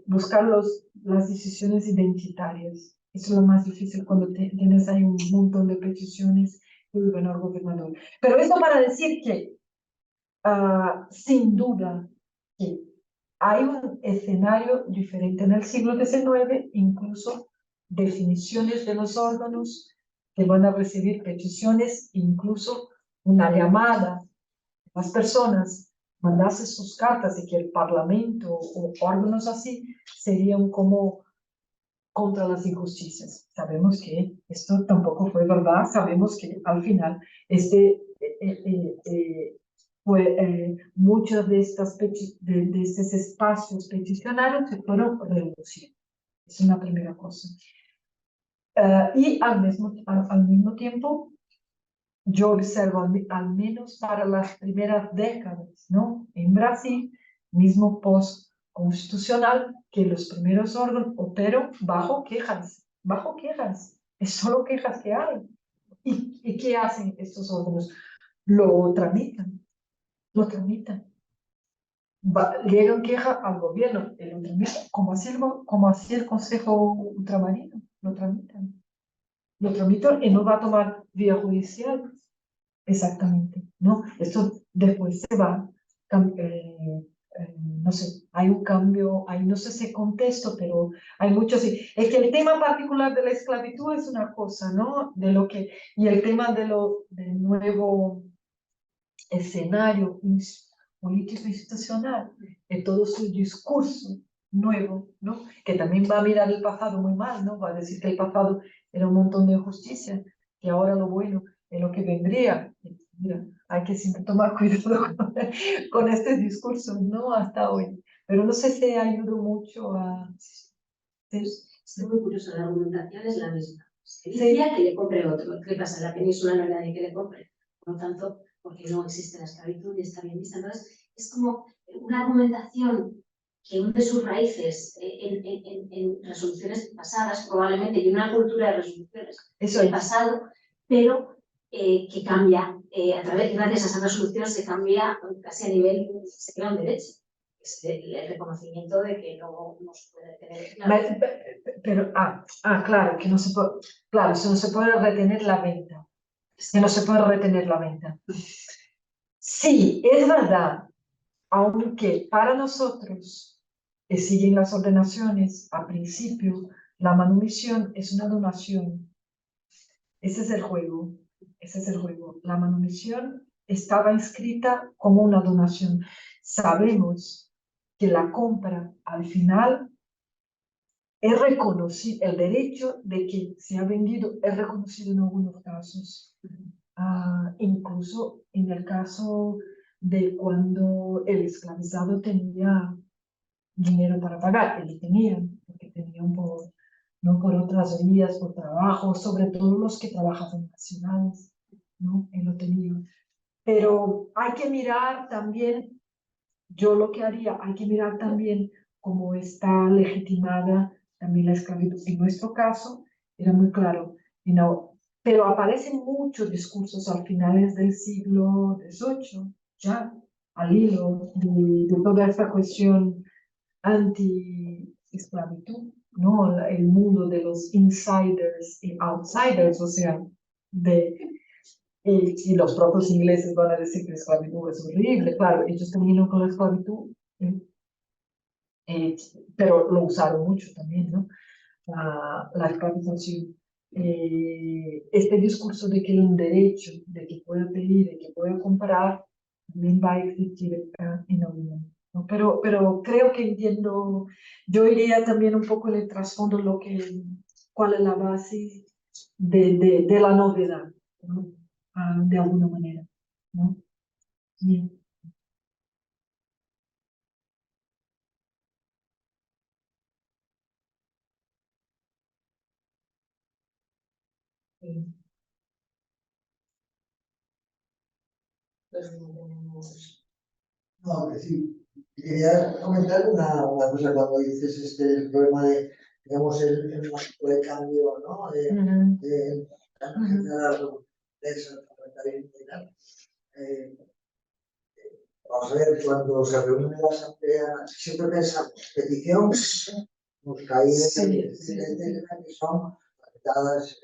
buscar las decisiones identitarias. Eso es lo más difícil cuando tienes ahí un montón de peticiones que viven al gobernador. Pero esto para decir que, sin duda, que hay un escenario diferente en el siglo XIX, incluso definiciones de los órganos que van a recibir peticiones, incluso una llamada a las personas, mandarse sus cartas y que el Parlamento o órganos así serían como contra las injusticias. Sabemos que esto tampoco fue verdad, sabemos que al final muchos de estos espacios peticionarios se fueron reduciendo. Es una primera cosa. Y al mismo tiempo, yo observo, al menos para las primeras décadas, ¿no? En Brasil, mismo post-constitucional, que los primeros órganos operan bajo quejas. Es solo quejas que hay. ¿Y qué hacen estos órganos? Lo tramitan. Llegan queja al gobierno, lo tramita, como así el Consejo Ultramarino, lo tramitan y no va a tomar vía judicial, exactamente, ¿no? Esto después se va, no sé, hay un cambio, hay no sé si contexto, pero hay muchos, es que el tema particular de la esclavitud es una cosa, ¿no? Y el tema del nuevo escenario político institucional, de todo su discurso nuevo, ¿no? Que también va a mirar el pasado muy mal, ¿no? Va a decir que el pasado era un montón de injusticia, que ahora lo bueno es lo que vendría. Mira, hay que siempre tomar cuidado con este discurso, ¿no? Hasta hoy. Pero no sé si ayudó mucho a... Es muy curioso, la argumentación es la misma. Se dice que le compre otro. ¿Qué pasa? En la península no hay nadie que le compre. Por lo tanto, porque no existe la esclavitud y está bien vista. Entonces, es como una argumentación que hunde sus raíces en resoluciones pasadas, probablemente, y una cultura de resoluciones del pasado, pero que cambia, gracias a esa resolución se cambia casi a nivel, se crea un derecho. Es el reconocimiento de que no se puede tener... Pero, claro, que no se puede, claro, no se puede retener la venta. Que no se puede retener la venta. Sí, es verdad, aunque para nosotros que siguen las ordenaciones, a principio, la manumisión es una donación. Ese es el juego. Ese es el juego. La manumisión estaba inscrita como una donación. Sabemos que la compra al final es reconocido, el derecho de que se ha vendido es reconocido en algunos casos. Incluso en el caso de cuando el esclavizado tenía dinero para pagar, él tenía, porque tenían no por otras vías, por trabajo, sobre todo los que trabajaban nacionales, ¿no? Él lo tenía. Pero hay que mirar también, yo lo que haría, hay que mirar también cómo está legitimada también la esclavitud. En nuestro caso, era muy claro, pero aparecen muchos discursos a finales del siglo XVIII, ya, al hilo de toda esta cuestión anti-esclavitud, ¿no? El mundo de los insiders y outsiders, o sea, y los propios ingleses van a decir que la esclavitud es horrible, claro, ellos terminan con la esclavitud, pero lo usaron mucho también, ¿no? La esclavización. Este discurso de que hay un derecho, de que pueda pedir, de que pueda comprar, también va a existir en la Unión, ¿no? Pero creo que entiendo, yo iría también un poco en el trasfondo, cuál es la base de la novedad, ¿no? De alguna manera, ¿no? Bien. No, que sí. Quería comentar una cosa cuando dices el problema de, digamos, el tipo de cambio, ¿no? De la vamos a ver, cuando se reúne la asamblea, siempre pensamos, petición, nos cae que son afectadas,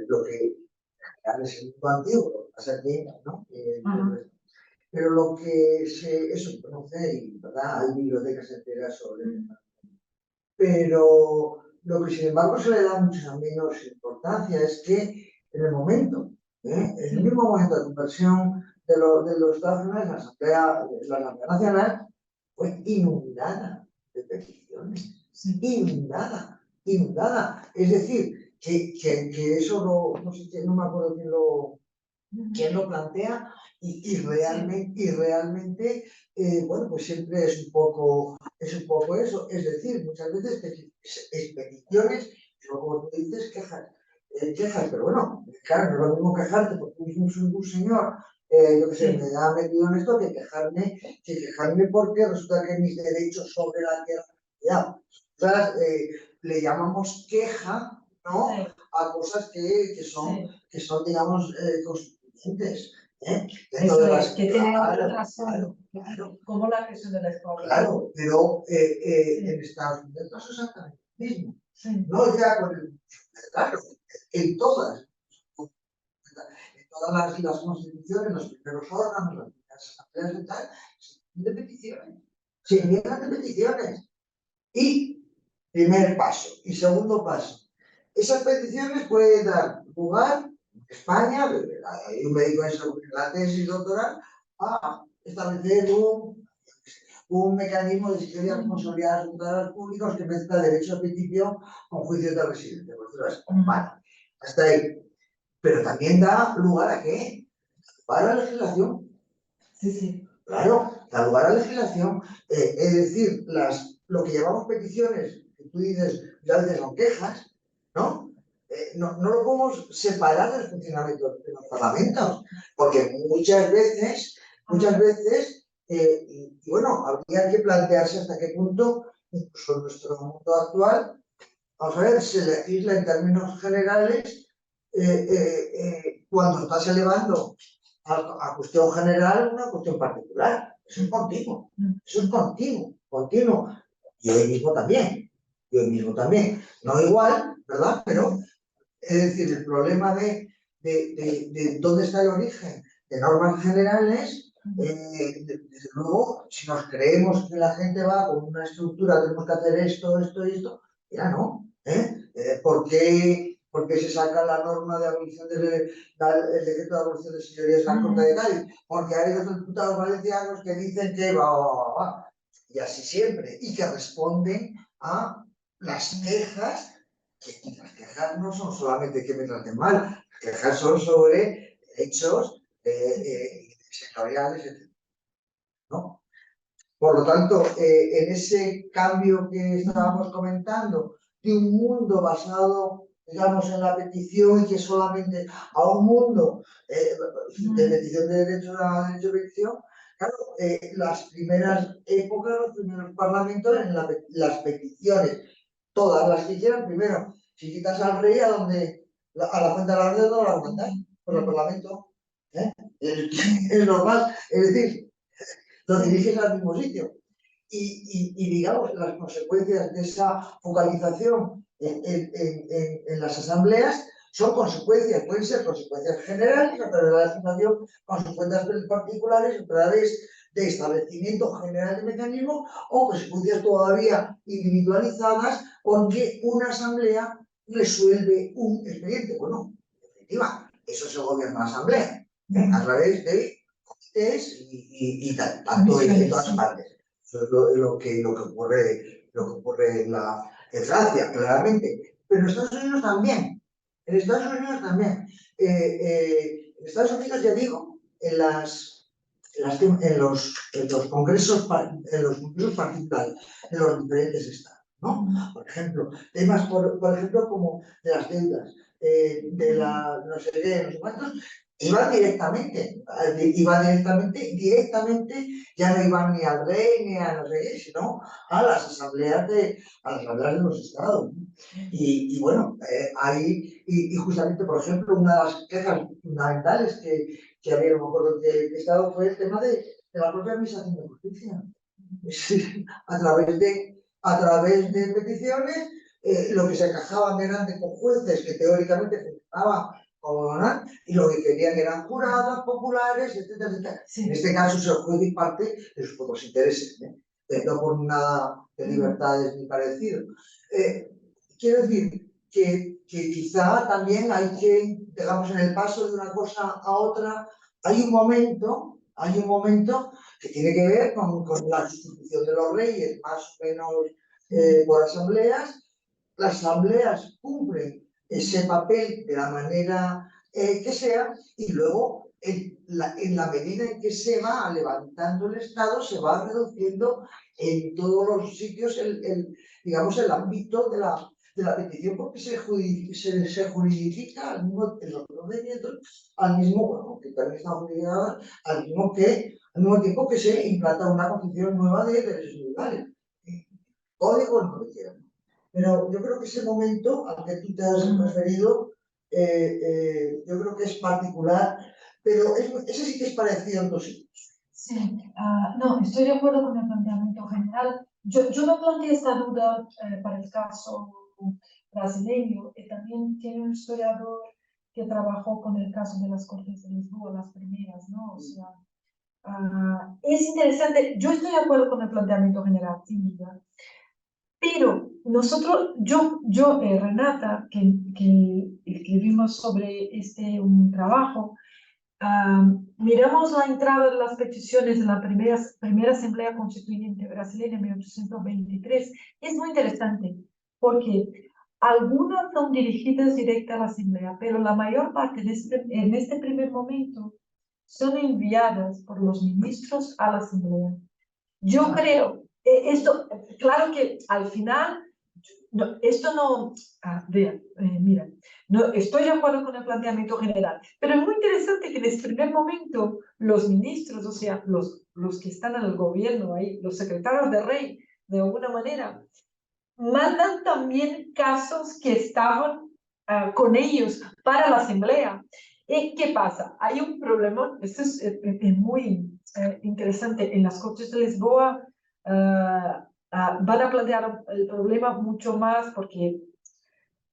lo que es el mundo antiguo, ¿no? Pero lo que eso conoce, y ¿verdad? Hay bibliotecas enteras sobre el tema. Pero lo que sin embargo se le da mucha menos importancia es que en el momento, en el mismo momento de conversión de los Estados Unidos, la Asamblea Nacional fue inundada de peticiones. Inundada. Es decir, que eso no me acuerdo quién lo plantea, y realmente bueno, pues siempre es un poco eso, es decir, muchas veces peticiones, pero como tú dices, quejas, pero bueno, claro, no es lo mismo quejarte porque un señor, yo qué sé, me ha metido en esto que quejarme porque resulta que mis derechos sobre la tierra, ya, le llamamos queja, ¿no? A cosas que son digamos, constituyentes. Eso es, que tiene otro trasfondo, como la gestión de la escuela. Claro, pero en Estados Unidos pasa exactamente lo mismo. No ya con el... Claro, en todas las constituciones, los primeros órganos, las asambleas y tal, se niegan de peticiones. Y primer paso. Y segundo paso. Esas peticiones pueden dar lugar, en España, yo me dedico a eso, la tesis doctoral, a establecer un mecanismo de asistencia de responsabilidad de resultados públicos que mezcla derecho a principio con juicios de residencia. Vale, hasta ahí. Pero también da lugar a ¿qué? Para la legislación. Sí, sí. Claro, da lugar a la legislación. Es decir, lo que llamamos peticiones, que tú dices, ya veces son quejas, ¿no? No lo podemos separar del funcionamiento de los parlamentos, porque muchas veces, y bueno, habría que plantearse hasta qué punto, incluso en nuestro mundo actual, vamos a ver, se legisla en términos generales cuando estás elevando a cuestión general una cuestión particular. Eso es continuo, continuo. Y hoy mismo también, no igual, ¿verdad? Pero, es decir, el problema de dónde está el origen de normas generales, desde luego, si nos creemos que la gente va con una estructura, tenemos que hacer esto, ya no. ¿Por qué se saca la norma de abolición el decreto de abolición de señorías de la Corte de Cádiz? Porque hay otros diputados valencianos que dicen que va. Y así siempre. Y que responden a las quejas, que las quejas no son solamente que me traten mal, las quejas son sobre hechos sectoriales, etc. ¿No? Por lo tanto, en ese cambio que estábamos comentando, de un mundo basado, digamos, en la petición y que solamente a un mundo de petición de derecho a derecho de petición, claro, las primeras épocas, los primeros parlamentos, en las peticiones, todas las que hicieran, primero, si quitas al rey, a la fuente de la orden no la aguantas, por el parlamento. Es normal, es decir, lo diriges al mismo sitio. Y digamos, las consecuencias de esa focalización en las asambleas son consecuencias, pueden ser consecuencias generales a través de la legislación, consecuencias particulares a través de establecimiento general de mecanismos o consecuencias todavía individualizadas porque una asamblea resuelve un expediente. Bueno, en definitiva, eso se gobierna la asamblea a través de y tanto en todas partes. Eso es lo que ocurre en Francia, claramente. Pero en Estados Unidos también. En Estados Unidos, ya digo, en los congresos particulares, en los diferentes estados, ¿no? Por ejemplo, temas, por ejemplo, como de las deudas, de la no sé qué, no sé cuántos, iban directamente, ya no iban ni al rey ni a no sé qué, sino a las asambleas de los estados. Y bueno, ahí, y justamente, por ejemplo, una de las quejas fundamentales que había, no me acuerdo de qué estado, fue el tema de la propia administración de justicia. A través de peticiones, lo que se quejaban eran de jueces que teóricamente funcionaban como no, y lo que querían eran jurados populares, etcétera, etcétera. Sí. En este caso, el juez y parte de sus propios intereses, no por nada de libertades ni parecido. Quiero decir que quizá también hay que, digamos, en el paso de una cosa a otra, hay un momento que tiene que ver con la sustitución de los reyes, más o menos por asambleas. Las asambleas cumplen ese papel de la manera que sea, y luego en la medida en que se va levantando el Estado, se va reduciendo en todos los sitios digamos, el ámbito de la petición, porque se juridifica en los procedimientos al mismo, bueno, que también está justificada, al mismo tiempo que se implanta una concepción nueva de derechos individuales. Código no lo quieran. Pero yo creo que ese momento al que tú te has referido, yo creo que es particular, pero ese sí que es parecido en dos sitios. Sí, no, estoy de acuerdo con el planteamiento general. Yo no planteé esta duda para el caso brasileño. También tiene un historiador que trabajó con el caso de las Cortes de Lisboa, las primeras, ¿no? O sea, es interesante. Yo estoy de acuerdo con el planteamiento general, sin duda. Pero nosotros, Renata, que escribimos sobre un trabajo, miramos la entrada de las peticiones en la primera Asamblea Constituyente brasileña en 1823. Es muy interesante porque algunas son dirigidas directa a la Asamblea, pero la mayor parte en este primer momento son enviadas por los ministros a la Asamblea. Yo creo, esto, claro que al final, esto no, mira, no estoy de acuerdo con el planteamiento general, pero es muy interesante que en este primer momento los ministros, o sea, los que están en el gobierno ahí, los secretarios de Rey, de alguna manera, mandan también casos que estaban con ellos para la Asamblea. ¿Qué pasa? Hay un problema, esto es muy interesante, en las Cortes de Lisboa van a plantear el problema mucho más porque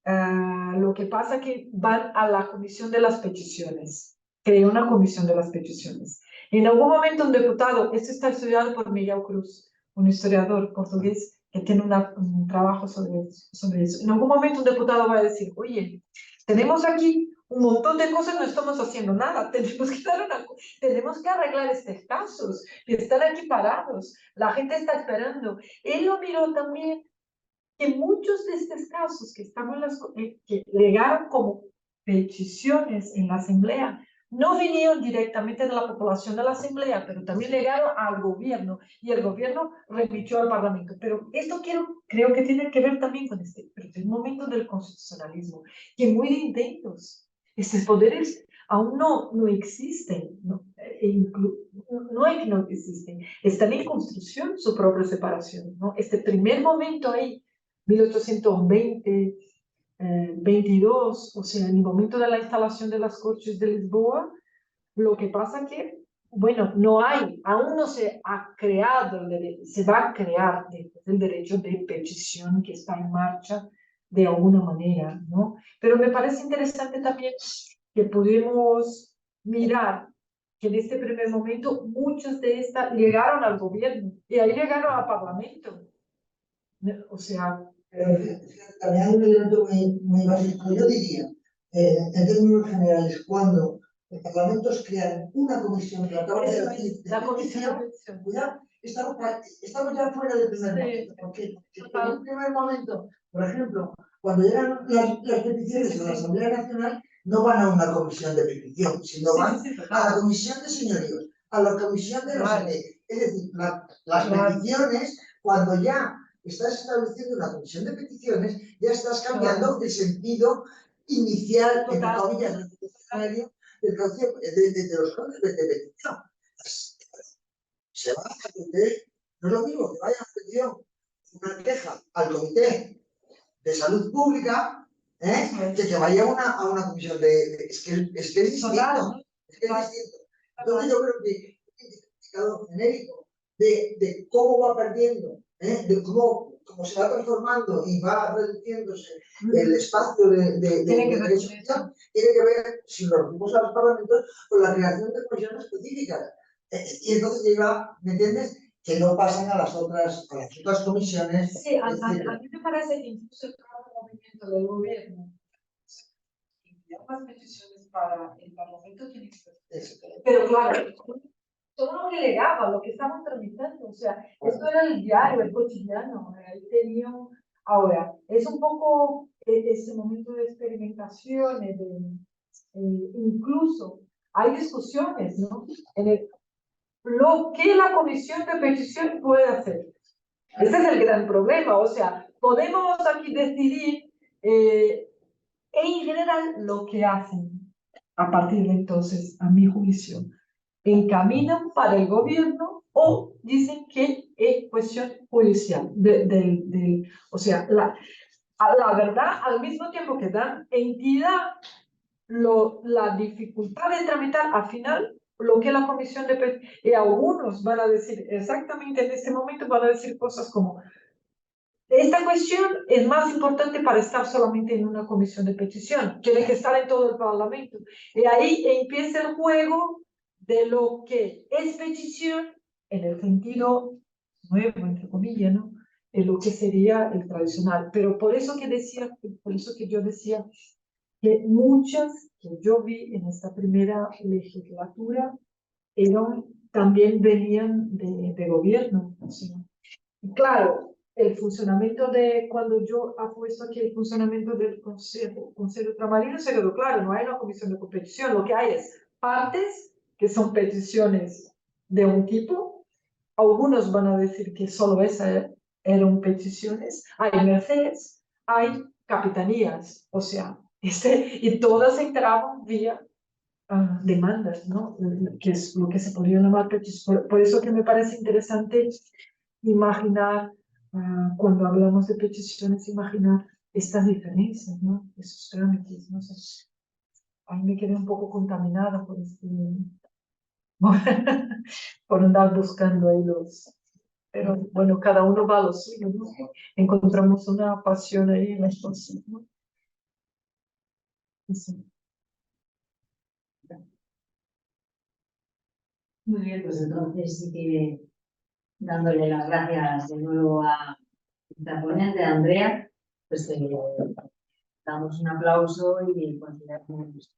lo que pasa es que van a la comisión de las peticiones, creó una comisión de las peticiones. En algún momento un diputado, esto está estudiado por Miguel Cruz, un historiador portugués que tiene un trabajo sobre eso. En algún momento un diputado va a decir, oye, tenemos aquí un montón de cosas, no estamos haciendo nada, tenemos que arreglar estos casos que están aquí parados, la gente está esperando. Él lo miró también que muchos de estos casos que que llegaron como peticiones en la Asamblea no vinieron directamente de la población de la Asamblea, pero también llegaron al gobierno y el gobierno remitió al Parlamento. Pero esto creo que tiene que ver también con este momento del constitucionalismo, que muy intentos. Estos poderes aún no existen, no es que no existen, están en construcción su propia separación, ¿no? Este primer momento ahí, 1820, 22, o sea, en el momento de la instalación de las Cortes de Lisboa, lo que pasa que, bueno, aún no se ha creado el derecho, se va a crear el derecho de petición que está en marcha de alguna manera, ¿no? Pero me parece interesante también que podemos mirar que en este primer momento muchos de estas llegaron al gobierno y ahí llegaron al Parlamento. O sea, también hay un elemento muy básico. Yo diría, en términos generales, cuando los parlamentos crean una comisión que acaba de decir, la comisión. cuidado, estamos ya fuera del primer momento. Porque en un primer momento, por ejemplo, cuando llegan las peticiones a la Asamblea Nacional, no van a una comisión de petición, sino van a la comisión de señoríos, a la comisión de no sé qué. Es decir, las peticiones, cuando ya estás estableciendo una comisión de peticiones, ya estás cambiando el sentido inicial, entre comillas, de los cauces de petición. Se va a atender, no es lo mismo que vaya a petición, una queja al Comité de Salud Pública, que vaya a una comisión es que es distinto. Es distinto. Entonces yo creo que un indicador genérico de cómo va perdiendo, de cómo se va transformando y va reduciéndose el espacio de decisión, tiene que ver, si lo reducimos a los parlamentos, con la creación de comisiones específicas. Y entonces llega, ¿me entiendes?, que no pasan a las otras comisiones. Sí, a mí me parece que incluso el propio movimiento del gobierno enviar más peticiones para el Parlamento tiene que ser. Pero claro, todo lo que legaba, lo que estaban tramitando, o sea, esto era el diario, el cotidiano, ahí tenían. Ahora, es un poco ese momento de experimentación, incluso hay discusiones, ¿no? Lo que la comisión de petición puede hacer. Ese es el gran problema, o sea, podemos aquí decidir en general lo que hacen a partir de entonces, a mi juicio, encaminan para el gobierno o dicen que es cuestión judicial. O sea, la verdad, al mismo tiempo que dan entidad, la dificultad de tramitar al final lo que la comisión de y algunos van a decir exactamente en este momento, van a decir cosas como esta cuestión es más importante para estar solamente en una comisión de petición, tiene que estar en todo el Parlamento. Y ahí empieza el juego de lo que es petición en el sentido nuevo, entre comillas, ¿no? En lo que sería el tradicional. Pero por eso que yo decía que muchas que yo vi en esta primera legislatura también venían de gobierno. O sea, y claro, el funcionamiento cuando yo apuesto aquí el funcionamiento del Consejo Ultramarino, se quedó claro, no hay una comisión de competición, lo que hay es partes que son peticiones de un tipo, algunos van a decir que solo esas eran peticiones, hay mercedes, hay capitanías, o sea, y todas entraban vía demandas, ¿no? Que es lo que se podría llamar peticiones. Por eso que me parece interesante imaginar, cuando hablamos de peticiones, imaginar estas diferencias, ¿no? Esos trámites, no sé. Ahí me quedé un poco contaminada por por andar buscando ahí pero bueno, cada uno va a lo suyo, ¿no? Encontramos una pasión ahí en las cosas, ¿no? Sí. Muy bien, pues entonces sí que dándole las gracias de nuevo a la ponente, Andrea, pues damos un aplauso y consideramos